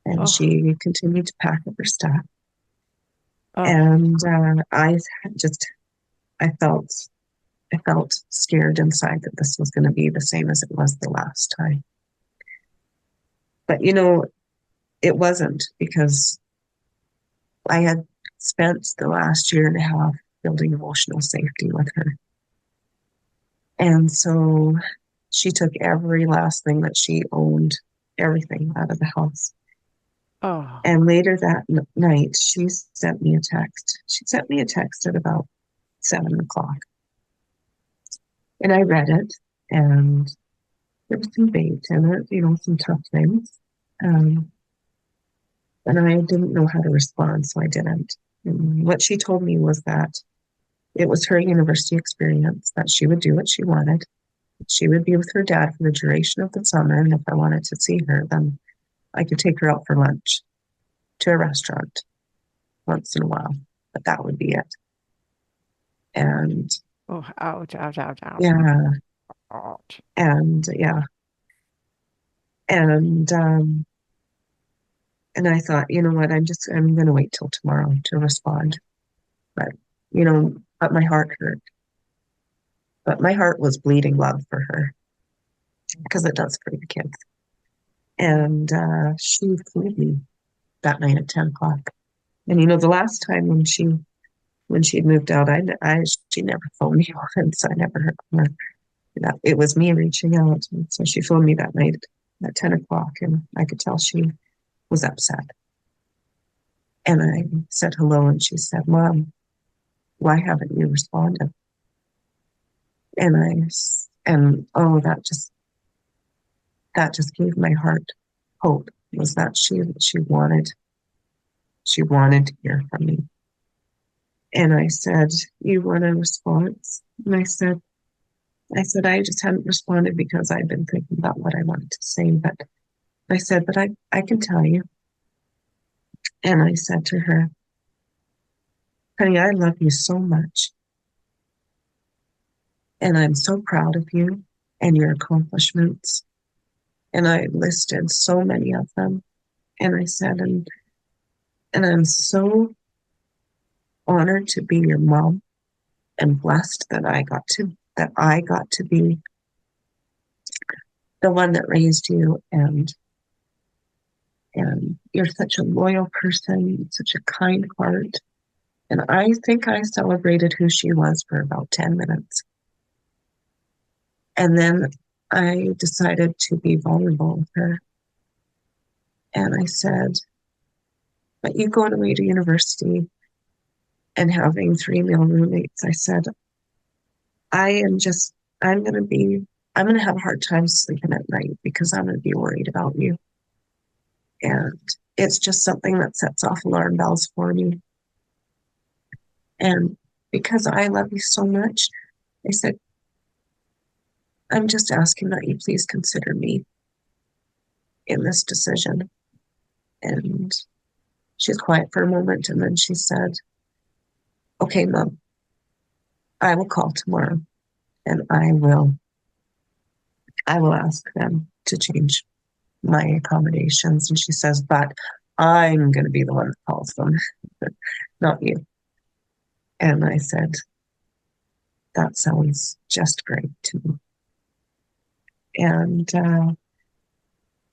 and Oh, she continued to pack up her stuff. oh, And just I felt I felt scared inside that this was going to be the same as it was the last time. But it wasn't, because I had spent the last year and a half building emotional safety with her. And so she took every last thing that she owned, everything out of the house. Oh, And later that night, she sent me a text. She sent me a text at about 7 o'clock. And I read it, and there was some bait in it, some tough things. Um, and I didn't know how to respond, so I didn't. And what she told me was that it was her university experience, that she would do what she wanted. She would be with her dad for the duration of the summer, and if I wanted to see her, then I could take her out for lunch to a restaurant once in a while, but that would be it. And oh, ouch, ouch, ouch, ouch, yeah, ouch. and yeah, and and I thought, you know what, I'm gonna wait till tomorrow to respond. But but my heart hurt. But my heart was bleeding love for her because it does for the kids. And she flew me that night at 10 o'clock. And the last time when she had moved out, she never phoned me once. I never heard from her. It was me reaching out. And so she phoned me that night at 10 o'clock, and I could tell she was upset. And I said hello, and she said, "Mom, why haven't you responded?" And oh, that just gave my heart hope, was that she wanted to hear from me. And I said, "You want a response?" And I just hadn't responded because I'd been thinking about what I wanted to say. But I said, "But I can tell you." And I said to her, "Honey, I love you so much. And I'm so proud of you and your accomplishments." And I listed so many of them. And I said, and I'm so honored to be your mom and blessed that I got to be the one that raised you, and you're such a loyal person, such a kind heart. And I think I celebrated who she was for about 10 minutes. And then I decided to be vulnerable with her. And I said, "But you going away to university and having 3 male roommates," I said, I am just, I'm going to be, I'm going to have a hard time sleeping at night because I'm going to be worried about you. And it's just something that sets off alarm bells for me. And because I love you so much, I said, I'm just asking that you please consider me in this decision. And she's quiet for a moment, and then she said, "Okay, Mom, I will call tomorrow, and I will ask them to change my accommodations." And she says, "But I'm going to be the one that calls them, not you." And I said, "That sounds just great to me." And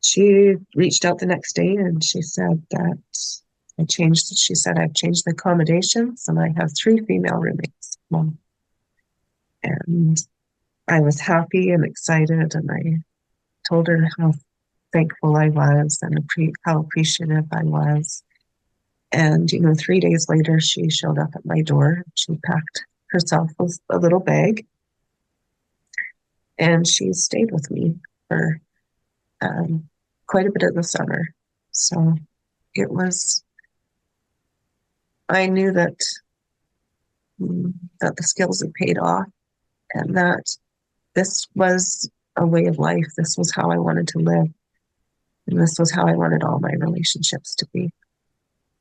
she reached out the next day, and she said that she said, "I've changed the accommodations, and I have 3 female roommates, Mom." And I was happy and excited, and I told her how thankful I was and how appreciative I was. And 3 days later, she showed up at my door. She packed herself a little bag, and she stayed with me for quite a bit of the summer. So it was, I knew that the skills had paid off, and that this was a way of life. This was how I wanted to live, and this was how I wanted all my relationships to be.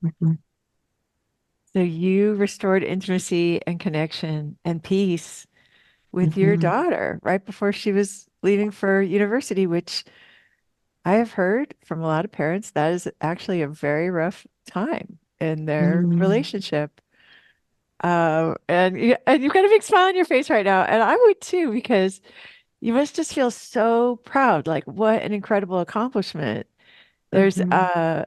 Mhm. So you restored intimacy and connection and peace with your Mhm. daughter right before she was leaving for university, which I have heard from a lot of parents that is actually a very rough time in their Mhm. relationship. And you've got a big smile on your face right now, and I would too, because you must just feel so proud. Like, what an incredible accomplishment. There's Mhm.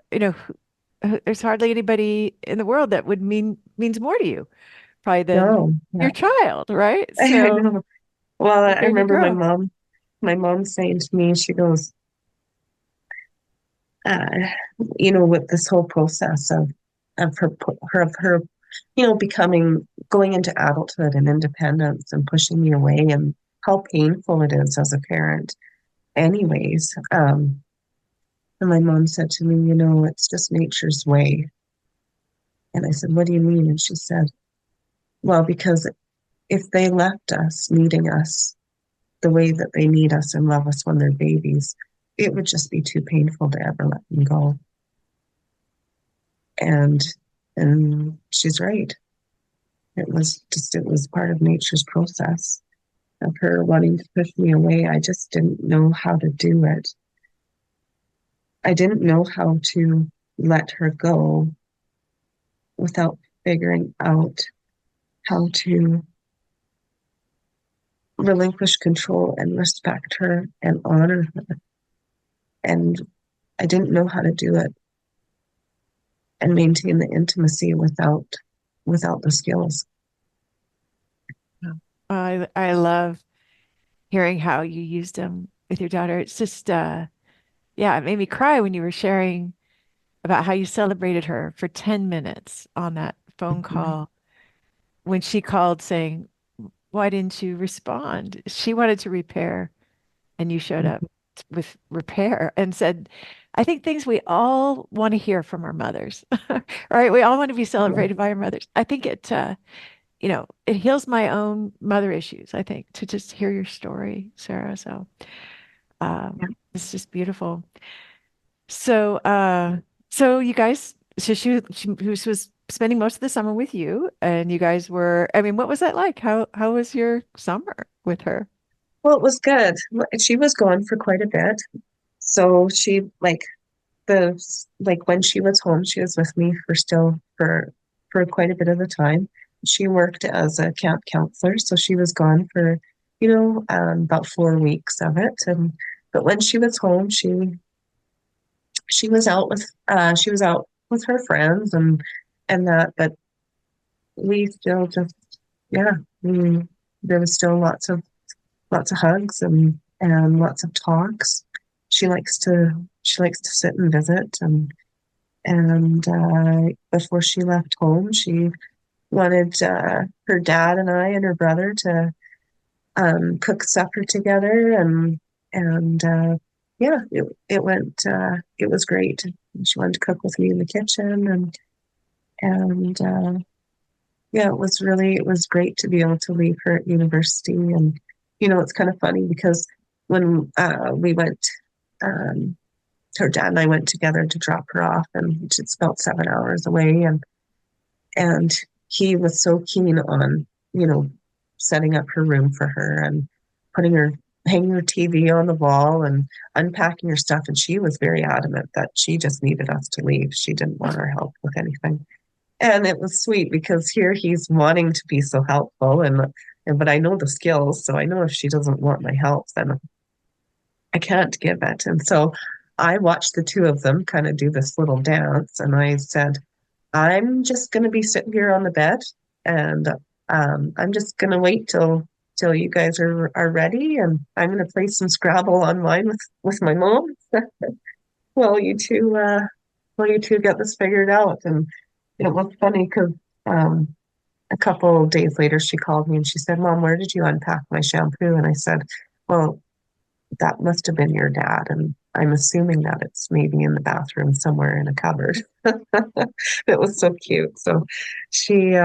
there's hardly anybody in the world that would means more to you probably than No, your yeah. child, right? I So know. Well, I There you remember go. my mom saying to me, she goes, uh, you know, with this whole process of her, you know, going into adulthood and independence and pushing me away and how painful it is as a parent, anyways. And my mom said to me, you know, it's just nature's way. And I said, what do you mean? And she said, well, because if they left us needing us the way that they need us and love us when they're babies, it would just be too painful to ever let them go. And she's right. It was part of nature's process of her wanting to push me away. I just didn't know how to do it. I didn't know how to let her go without figuring out how to relinquish control and respect her and honor her. And I didn't know how to do it and maintain the intimacy without the skills. I love hearing how you used them with your daughter. It's just, yeah, it made me cry when you were sharing about how you celebrated her for 10 minutes on that phone Mhm. call when she called saying, why didn't you respond? She wanted to repair, and you showed up with repair and said, I think things we all want to hear from our mothers, right? We all want to be Yeah. celebrated by our mothers. I think it heals my own mother issues, I think, to just hear your story, Sarah. So Yeah. it's just beautiful. So, so you guys, so she was spending most of the summer with you, and you guys were, I mean, what was that like? How was your summer with her? Well, it was good. She was gone for quite a bit. So she the when she was home, she was with me for quite a bit of the time. She worked as a camp counselor, so she was gone for, about 4 weeks of it. And but when she was home, she was out with her friends and that. But we still just yeah, we, there was still lots of hugs and lots of talks. She likes to sit and visit and before she left home, she wanted her dad and I and her brother to cook supper together and yeah, it was great. She wanted to cook with me in the kitchen and yeah, it was great to be able to leave her at university. And it's kind of funny because when we went, um, her dad and I went together to drop her off, and it's about 7 hours away, and he was so keen on you know setting up her room for her and putting her hanging her TV on the wall and unpacking her stuff. And she was very adamant that she just needed us to leave. She didn't want our help with anything. And it was sweet because here he's wanting to be so helpful and but I know the skills, so I know if she doesn't want my help, then I can't give it. And so I watched the two of them kind of do this little dance, and I said, I'm just going to be sitting here on the bed, and I'm just going to wait till you guys are ready, and I'm going to play some Scrabble online with my mom while you two get this figured out. And it was funny because um, a couple of days later she called me and she said, Mom, where did you unpack my shampoo? And I said, well, that must have been your dad, and I'm assuming that it's maybe in the bathroom somewhere in a cupboard. It was so cute. So she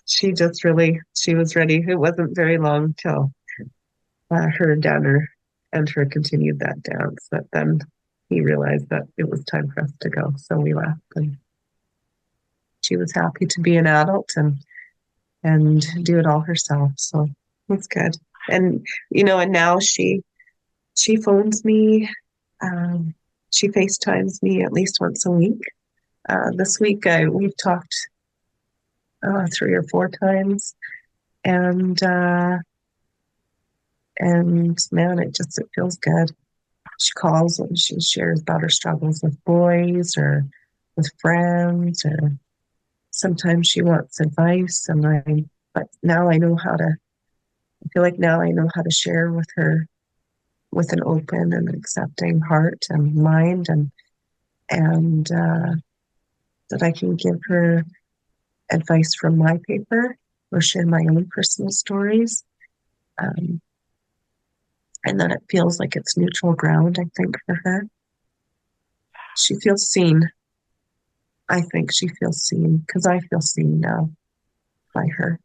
she was ready. It wasn't very long till her dad and her continued that dance, but then he realized that it was time for us to go, so we left. And she was happy to be an adult and do it all herself. So it's good. And and now she phones me. Um, she FaceTimes me at least once a week. This week we've talked 3 or 4 times, and and man, it feels good. She calls and she shares about her struggles with boys or with friends, or sometimes she wants advice. But now I know I feel like now I know how to share with her with an open and accepting heart and mind, and that I can give her advice from my paper or share my own personal stories. Um, and that it feels like it's neutral ground, I think, for her. She feels seen. I think she feels seen because I feel seen now by her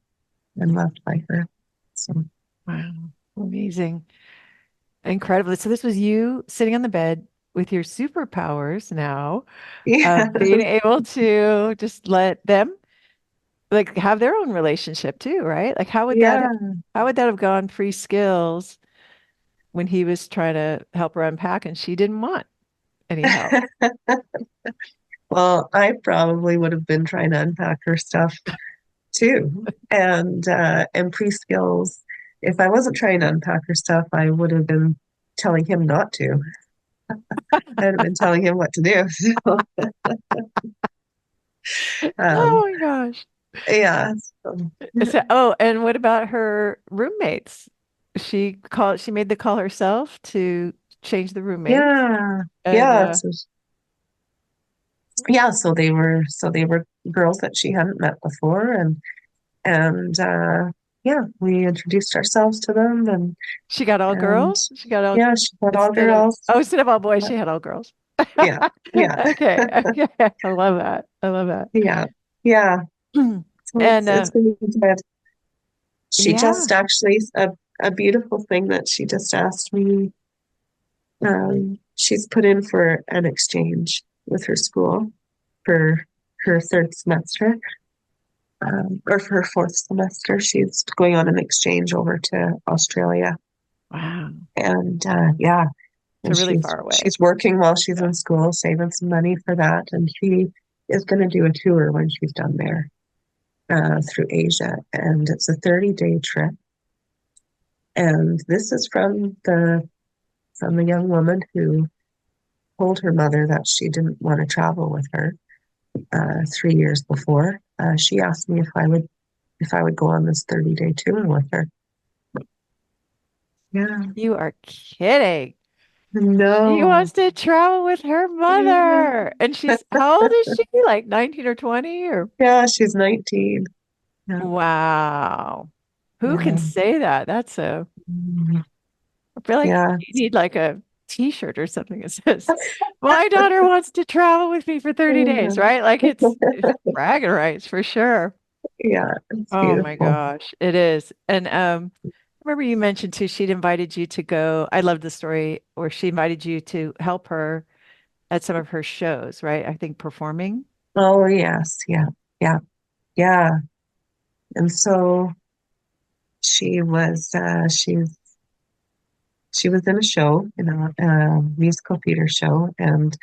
and loved by her. So, Wow. Amazing. Incredible. So this was you sitting on the bed with your superpowers now, yeah, being able to just let them like have their own relationship too, right? Like yeah. how would that have gone pre skills when he was trying to help her unpack and she didn't want any help? Well, I probably would have been trying to unpack her stuff too. And pre-skills, if I wasn't trying to unpack her stuff, I would have been telling him not to. I'd have been telling him what to do. So, Oh my gosh. yeah. So, So, oh, and what about her roommates? She made the call herself to change the roommates. yeah. And Yeah. Yeah. So they were girls that she hadn't met before, and yeah, we introduced ourselves to them, she got all and girls. She got all yeah, she got all instead of girls. oh, instead of all boys, she had all girls. Yeah. Yeah. Okay, okay. I love that. I love that. Yeah. Yeah. So And it's really good. She yeah, just actually a beautiful thing that she just asked me. She's put in for an exchange with her school for her third semester, or for her fourth semester. She's going on an exchange over to Australia, wow. and yeah, So and really she's far away. she's working while she's Yeah. in school, saving some money for that, and she is going to do a tour when she's done there through Asia, and it's a 30-day trip. And this is from the young woman who told her mother that she didn't want to travel with her 3 years before. She asked me if I would go on this 30-day tour with her. Yeah. You are kidding. She No. wants to travel with her mother. And she's how old is she? Like 19 or 20 or Yeah, she's 19. Yeah. wow. Who can Yeah. say that? That's a I feel like Yeah. you need like a t-shirt or something that says, my daughter wants to travel with me for 30 days, right? Like it's bragging rights for sure. Yeah, it's Oh my beautiful. gosh, it is. And I remember you mentioned too, she'd invited you to go. I love the story where she invited you to help her at some of her shows, right? I think performing. Oh, yes. Yeah. Yeah. Yeah. And so she was in a show, a musical theater show, and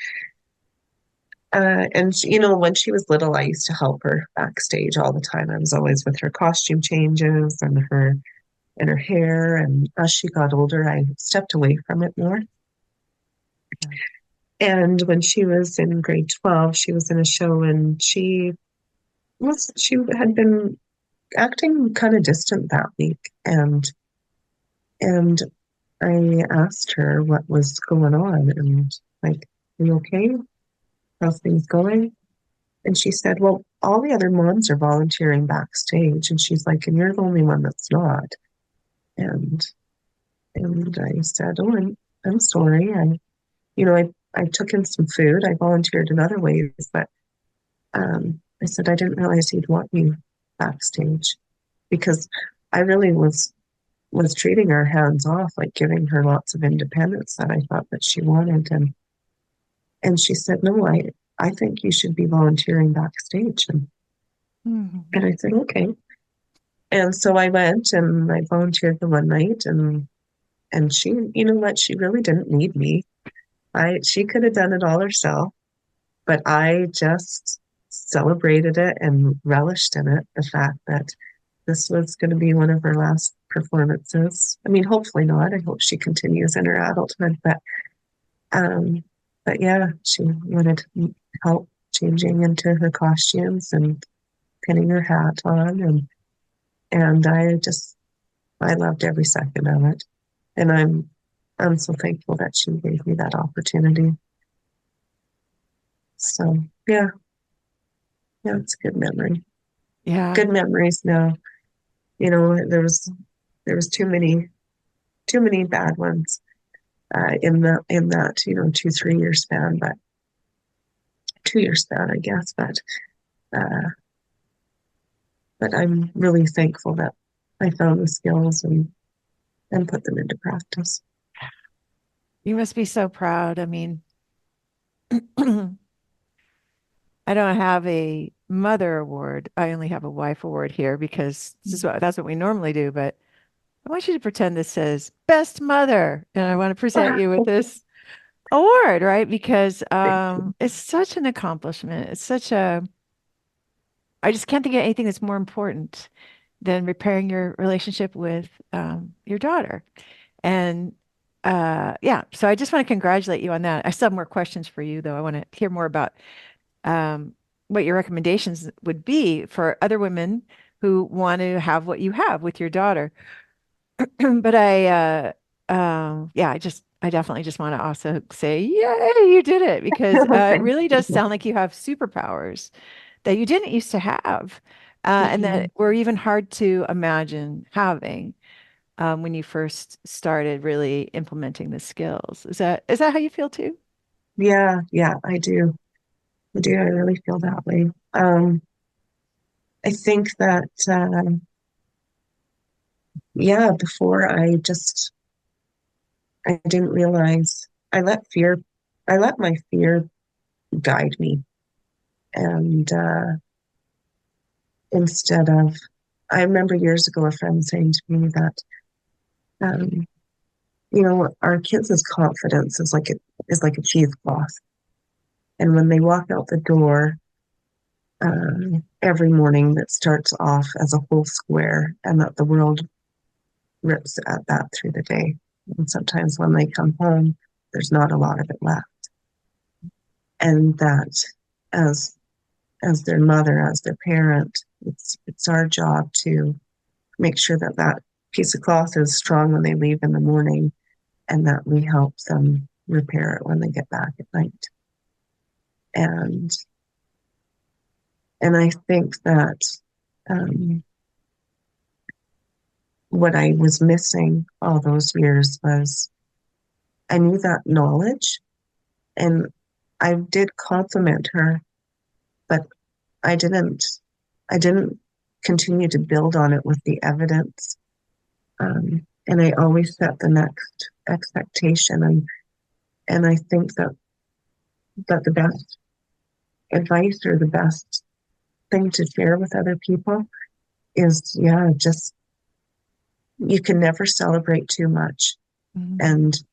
when she was little, I used to help her backstage all the time. I was always with her costume changes and her hair. And as she got older, I stepped away from it more. Yeah. And when she was in grade 12, she was in a show, and she had been acting kind of distant that week. And I asked her what was going on, and like, are you okay? How's things going? And she said, well, all the other moms are volunteering backstage. And she's like, and you're the only one that's not. And and I said, oh, I'm sorry. I took in some food. I volunteered in other ways, but I said I didn't realize he'd want me backstage, because I really was treating her hands off, like giving her lots of independence that I thought that she wanted. And she said, no, I think you should be volunteering backstage. And Mhm. I said, okay. And so I went and I volunteered the one night, and she, you know what, she really didn't need me. She could have done it all herself, but I just celebrated it and relished in it, the fact that this was going to be one of her last performances. I mean, hopefully not. I hope she continues in her adulthood, um, but yeah, she wanted help changing into her costumes and pinning her hat on, and I loved every second of it. And I'm so thankful that she gave me that opportunity. So yeah, it's a good memory. Yeah. Good memories now. You know, there was too many bad ones in that 2-3 year span, but 2 year span, I guess. Uh, but I'm really thankful that I found the skills and put them into practice. You must be so proud. I mean, I don't have a mother award. I only have a wife award here because that's what we normally do. But I want you to pretend this says best mother, and I want to present you with this award, right? Because it's such an accomplishment. It's such a I just can't think of anything that's more important than repairing your relationship with your daughter. And yeah, so I just want to congratulate you on that. I still have more questions for you, though. I want to hear more about um, what your recommendations would be for other women who want to have what you have with your daughter. But yeah, I definitely just want to also say, yay, you did it because it Thank really does you. sound like you have superpowers that you didn't used to have, and Mhm. that were even hard to imagine having when you first started really implementing the skills. Is that how you feel too? Yeah, I do. I do. I really feel that way. I think that, yeah, before I didn't realize I let my fear guide me. And instead of, I remember years ago a friend saying to me that, um, our kids' confidence is like a cheesecloth. And when they walk out the door, every morning that starts off as a whole square, and that the world rips at that through the day. And sometimes when they come home, there's not a lot of it left. And that as their mother, as their parent, it's our job to make sure that that piece of cloth is strong when they leave in the morning, and that we help them repair it when they get back at night. And I think that um, what I was missing all those years was I knew that knowledge, and I did compliment her, but I didn't I didn't continue to build on it with the evidence. And I always set the next expectation, and I think that the best advice or the best thing to share with other people is, yeah, just you can never celebrate too much. Mhm. And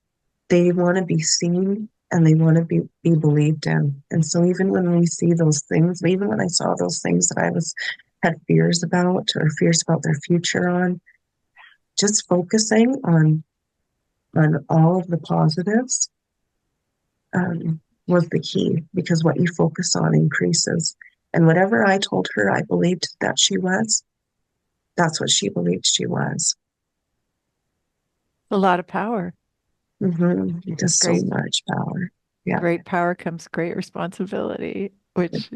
they want to be seen, and they want to be believed in. And so even when we see those things, even when I saw those things that had fears about, or fears about their future on, just focusing on all of the positives was the key, because what you focus on increases. And whatever I told her I believed that she was, that's what she believed she was. A lot of power. Just so Great, much power. Yeah. great power comes great responsibility, which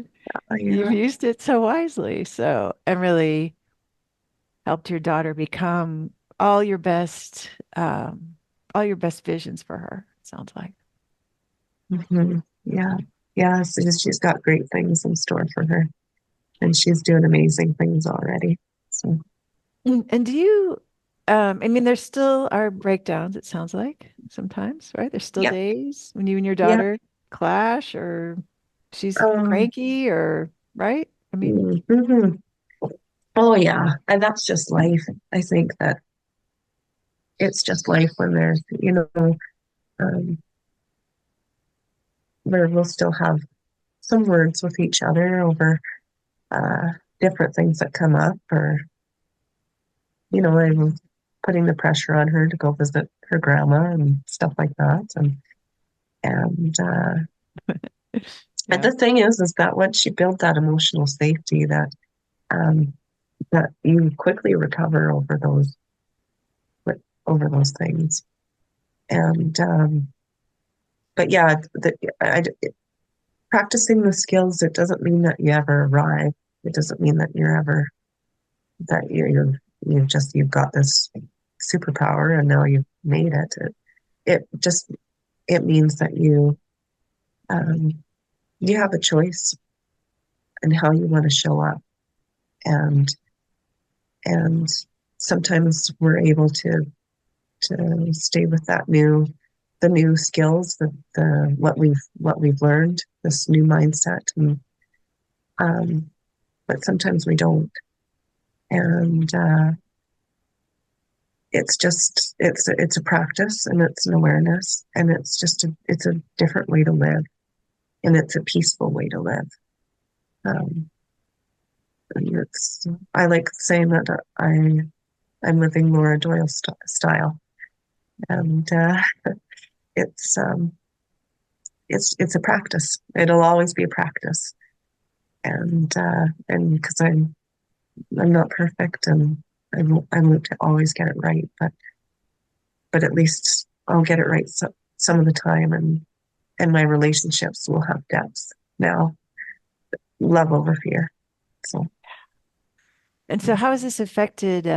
you've Yeah. used it so wisely. So, and really helped your daughter become all your best, um, all your best visions for her, it sounds like. Yeah. Yeah. So she's got great things in store for her, and she's doing amazing things already. So, And do you, I mean, there still are breakdowns, it sounds like sometimes, right? There's still yeah. days when you and your Yeah. daughter clash or she's Um, cranky or, right? I mean, mhm. Oh, yeah. And that's just life. I think that it's just life when there's, um, where we'll still have some words with each other over uh, different things that come up, or, I'm putting the pressure on her to go visit her grandma and stuff like that. And yeah. the thing is that once you build that emotional safety, um, that you quickly recover over those over those things. And, but yeah, practicing the skills, it doesn't mean that you ever arrive. It doesn't mean that you're ever, that you've got this superpower and now you've made it. It means that you have a choice in how you want to show up. And sometimes we're able to stay with the new skills, what we've learned, this new mindset, and but sometimes we don't. And it's a practice, and it's an awareness, and it's a different way to live, and it's a peaceful way to live. And I like saying that I'm living Laura Doyle style, and it's a practice. It'll always be a practice, and because I'm not perfect, and I won't always get it right, but at least I'll get it right some of the time, and my relationships will have depth now, love over fear. And so how has this affected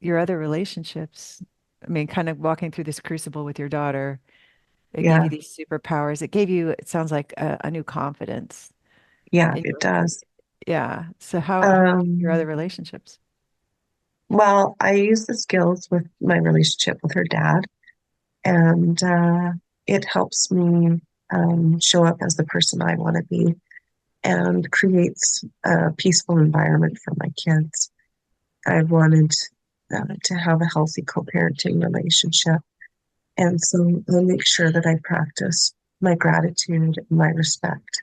your other relationships? I mean, kind of walking through this crucible with your daughter, it gave you Yeah, these superpowers. It gave you, it sounds like a new confidence yeah, in it your, does. yeah. So how your other Um, relationships? well, I use the skills with my relationship with her dad, and it helps me show up as the person I want to be, and creates a peaceful environment for my kids. I wanted to have a healthy co-parenting relationship, and so I make sure that I practice my gratitude and my respect,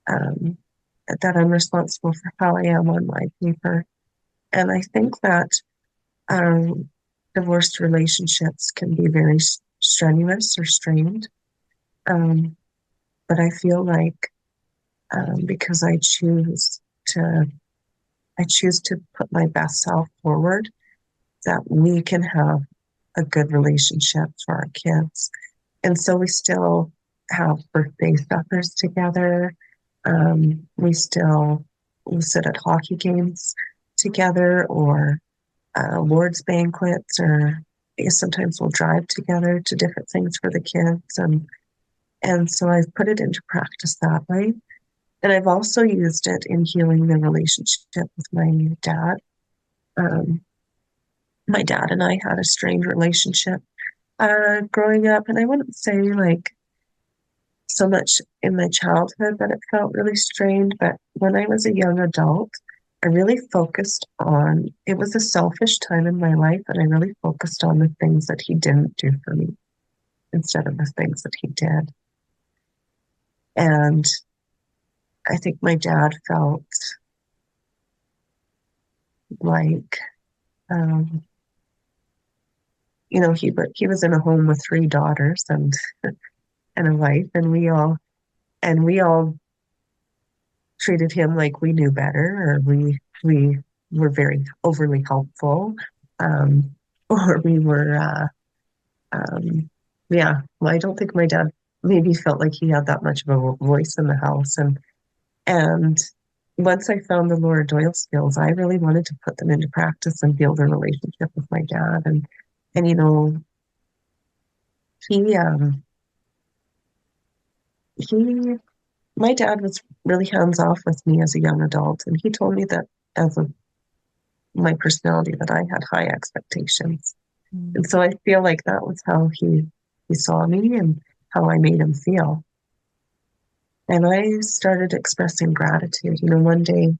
um, that I'm responsible for how I am on my paper. And I think that um, divorced relationships can be very strenuous or strained. Um, but I feel like because to I choose to put my best self forward, that we can have a good relationship for our kids. And so we still have birthday suppers together. We sit at hockey games together, or awards banquets, or sometimes we'll drive together to different things for the kids. And so I've put it into practice that way. And I've also used it in healing the relationship with my dad. Um, my dad and I had a strained relationship growing up, and I wouldn't say like so much in my childhood that it felt really strained, but when I was a young adult, I really focused on it was a selfish time in my life, and I really focused on the things that he didn't do for me instead of the things that he did. And I think my dad felt like, um, he was in a home with three daughters and a wife, and we all treated him like we knew better, or we were very overly helpful, um, or we were, yeah. Well, I don't think my dad maybe felt like he had that much of a voice in the house, and once I found the Laura Doyle skills, I really wanted to put them into practice and build a relationship with my dad, and he he my dad was really hands off with me as a young adult, and he told me that as a my personality, that I had high expectations. And so I feel like that was how he saw me and how I made him feel. And I started expressing gratitude. One day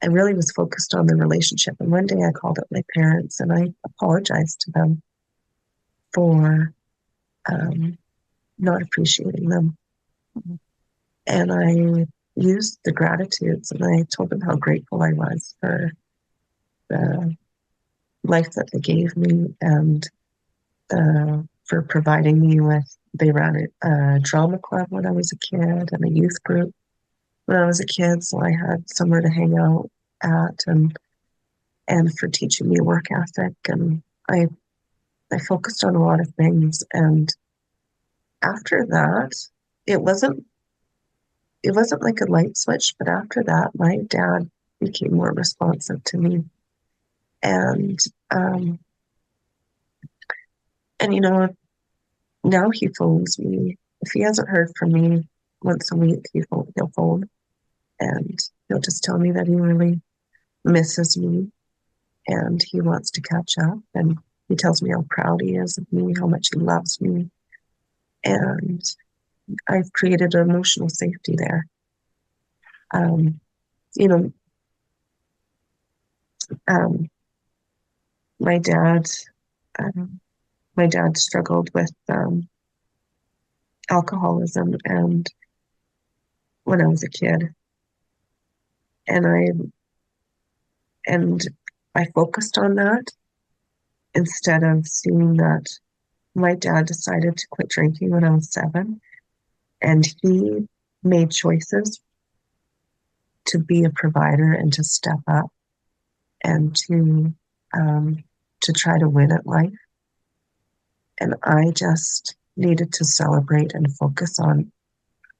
I really was focused on the relationship. And one day I called up my parents and I apologized to them for not appreciating them. And I used the gratitudes, and I told them how grateful I was for the life that they gave me, and for providing me with. They ran a drama club when I was a kid, and a youth group when I was a kid, so I had somewhere to hang out at, and for teaching me work ethic. And I I focused on a lot of things. And after that, it wasn't it wasn't like a light switch, but after that, my dad became more responsive to me. And um and now he phones me. If he hasn't heard from me once a week, he'll phone and he'll just tell me that he really misses me and he wants to catch up. And he tells me how proud he is of me, how much he loves me. And I've created an emotional safety there. Um, you know, um, my dad, um, my dad struggled with alcoholism, and when I was a kid, and and I focused on that instead of seeing that my dad decided to quit drinking when I was 7, and he made choices to be a provider and to step up and to try to win at life. And I just needed to celebrate and focus on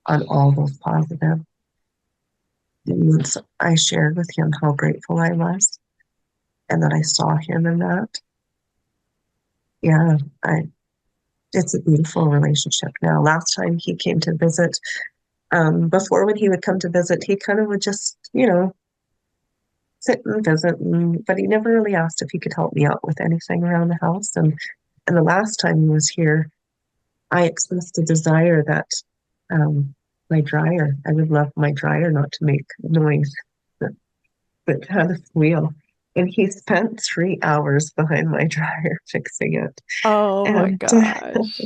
all those positive. And I shared with him how grateful I was and that I saw him in that. Yeah, I it's a beautiful relationship now. Last time he came to visit, before when he would come to visit, he kind of would just, sit and visit, but he never really asked if he could help me out with anything around the house. And the last time he was here, I expressed a desire that I would love my dryer not to make noise, but had a wheel. And he spent 3 hours behind my dryer fixing it. Oh my And gosh.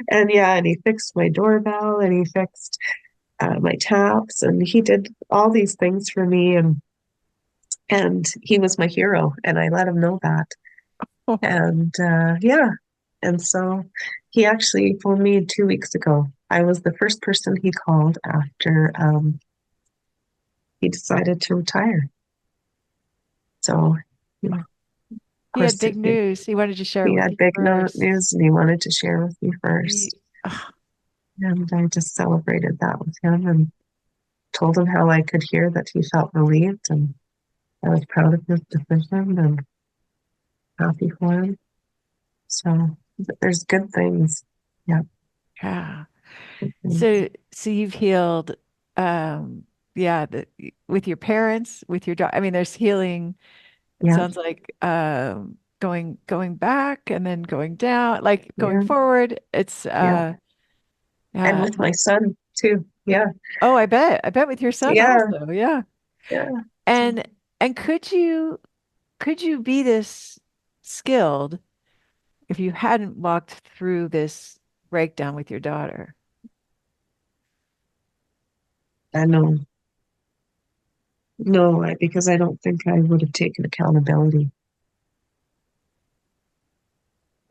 and yeah, and he fixed my doorbell and he fixed my taps and he did all these things for me and he was my hero and I let him know that. And yeah, and so he actually phoned me 2 weeks ago. I was the first person he called after he decided to retire. So, of He had course, big news. He wanted to share it he with had you big first. news and he wanted to share with me He, first. ah, And I just celebrated that with him and told him how I could hear that he felt relieved and I was proud of his decision and happy for him. So there's good things. Yeah. yeah. Good things. So you've healed, um, yeah, with your parents, with your daughter. I mean, there's healing. It Yeah. sounds like going back and then going down, like going Yeah. forward. It's Yeah. And yeah. with my son too. Yeah. Oh, I bet. I bet with your son Yeah. also. Yeah. Yeah. So, And could you be this skilled if you hadn't walked through this breakdown with your daughter? I know. No, because I don't think I would have taken accountability.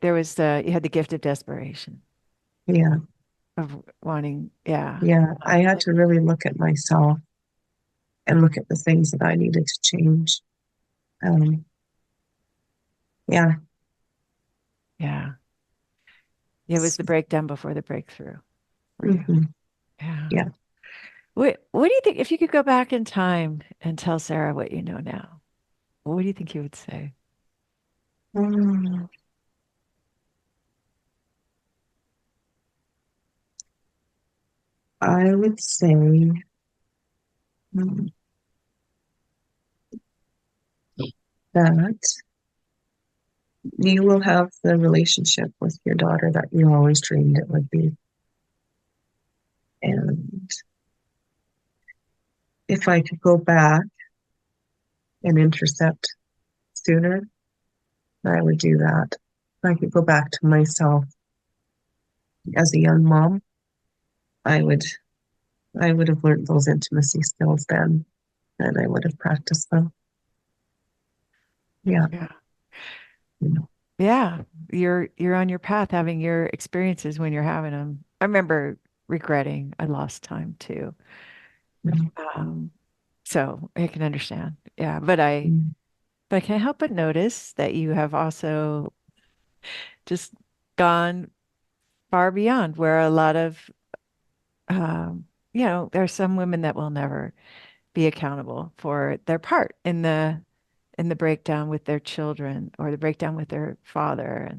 There was you had the gift of desperation Yeah. of wanting, yeah. Yeah. I had Like, to really look at myself and look at the things that I needed to change. Um, yeah. yeah. It was the breakdown before the breakthrough for you. Hmm. Yeah. Yeah. What do you think if you could go back in time and tell Sarah what you know now? What do you think you would say? Mm, I would say mm, that you will have the relationship with your daughter that you always dreamed it would be. And if I could go back and intercept sooner, I would do that. If I could go back to myself as a young mom, I would I would have learned those intimacy skills then, and I would have practiced them. Yeah. Yeah. You know. Yeah. You're on your path having your experiences when you're having them. I remember regretting I lost time too. Mm, Um, so I can understand. Yeah. But I mm, can't help but notice that you have also just gone far beyond where a lot of, there are some women that will never be accountable for their part in the breakdown with their children or the breakdown with their father.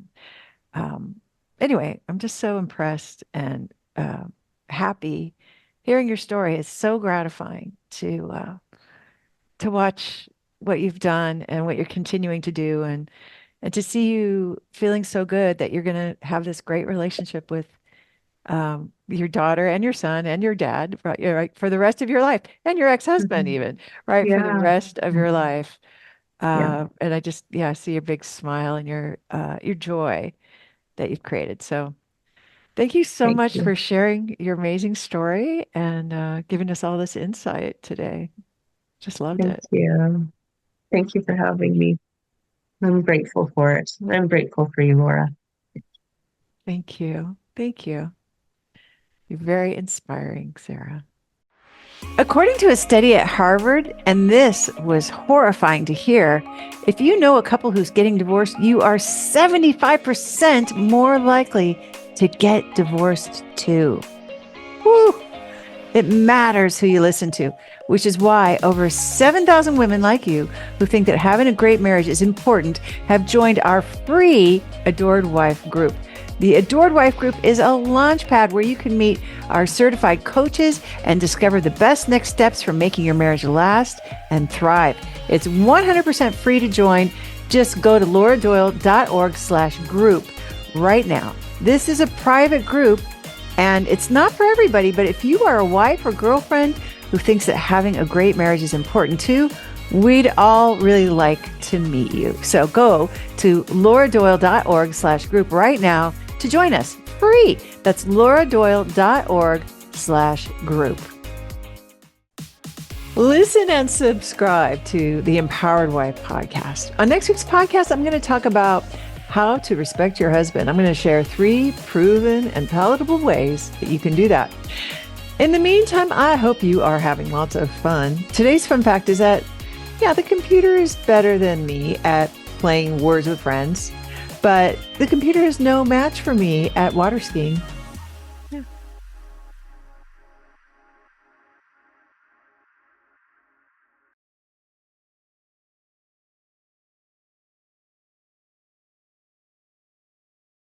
And anyway, I'm just so impressed and happy hearing your story. It's so gratifying to watch what you've done and what you're continuing to do, and to see you feeling so good that you're going to have this great relationship with your daughter and your son and your dad, right, for the rest of your life, and your ex-husband Mhm. even, right, for the Yeah. rest of your life. Yeah. And I just, I see your big smile and your joy that you've created. So thank you so Thank much you. for sharing your amazing story and giving us all this insight today. Just loved Thank it. you. Thank you for having me. I'm grateful for it. I'm grateful for you, Laura. Thank you. Thank you. You're very inspiring, Sarah. According to a study at Harvard, and this was horrifying to hear, if you know a couple who's getting divorced, you are 75% more likely to get divorced too. Woo! It matters who you listen to, which is why over 7,000 women like you who think that having a great marriage is important have joined our free Adored Wife group. The Adored Wife group is a launch pad where you can meet our certified coaches and discover the best next steps for making your marriage last and thrive. It's 100% free to join. Just go to lauradoyle.org/group right now. This is a private group, and it's not for everybody, but if you are a wife or girlfriend who thinks that having a great marriage is important too, we'd all really like to meet you. So go to lauradoyle.org/group right now to join us free. That's lauradoyle.org/group. Listen and subscribe to the Empowered Wife podcast. On next week's podcast, I'm going to talk about how to respect your husband. I'm going to share 3 proven and palatable ways that you can do that. In the meantime, I hope you are having lots of fun. Today's fun fact is that, the computer is better than me at playing Words with Friends, but the computer is no match for me at water skiing.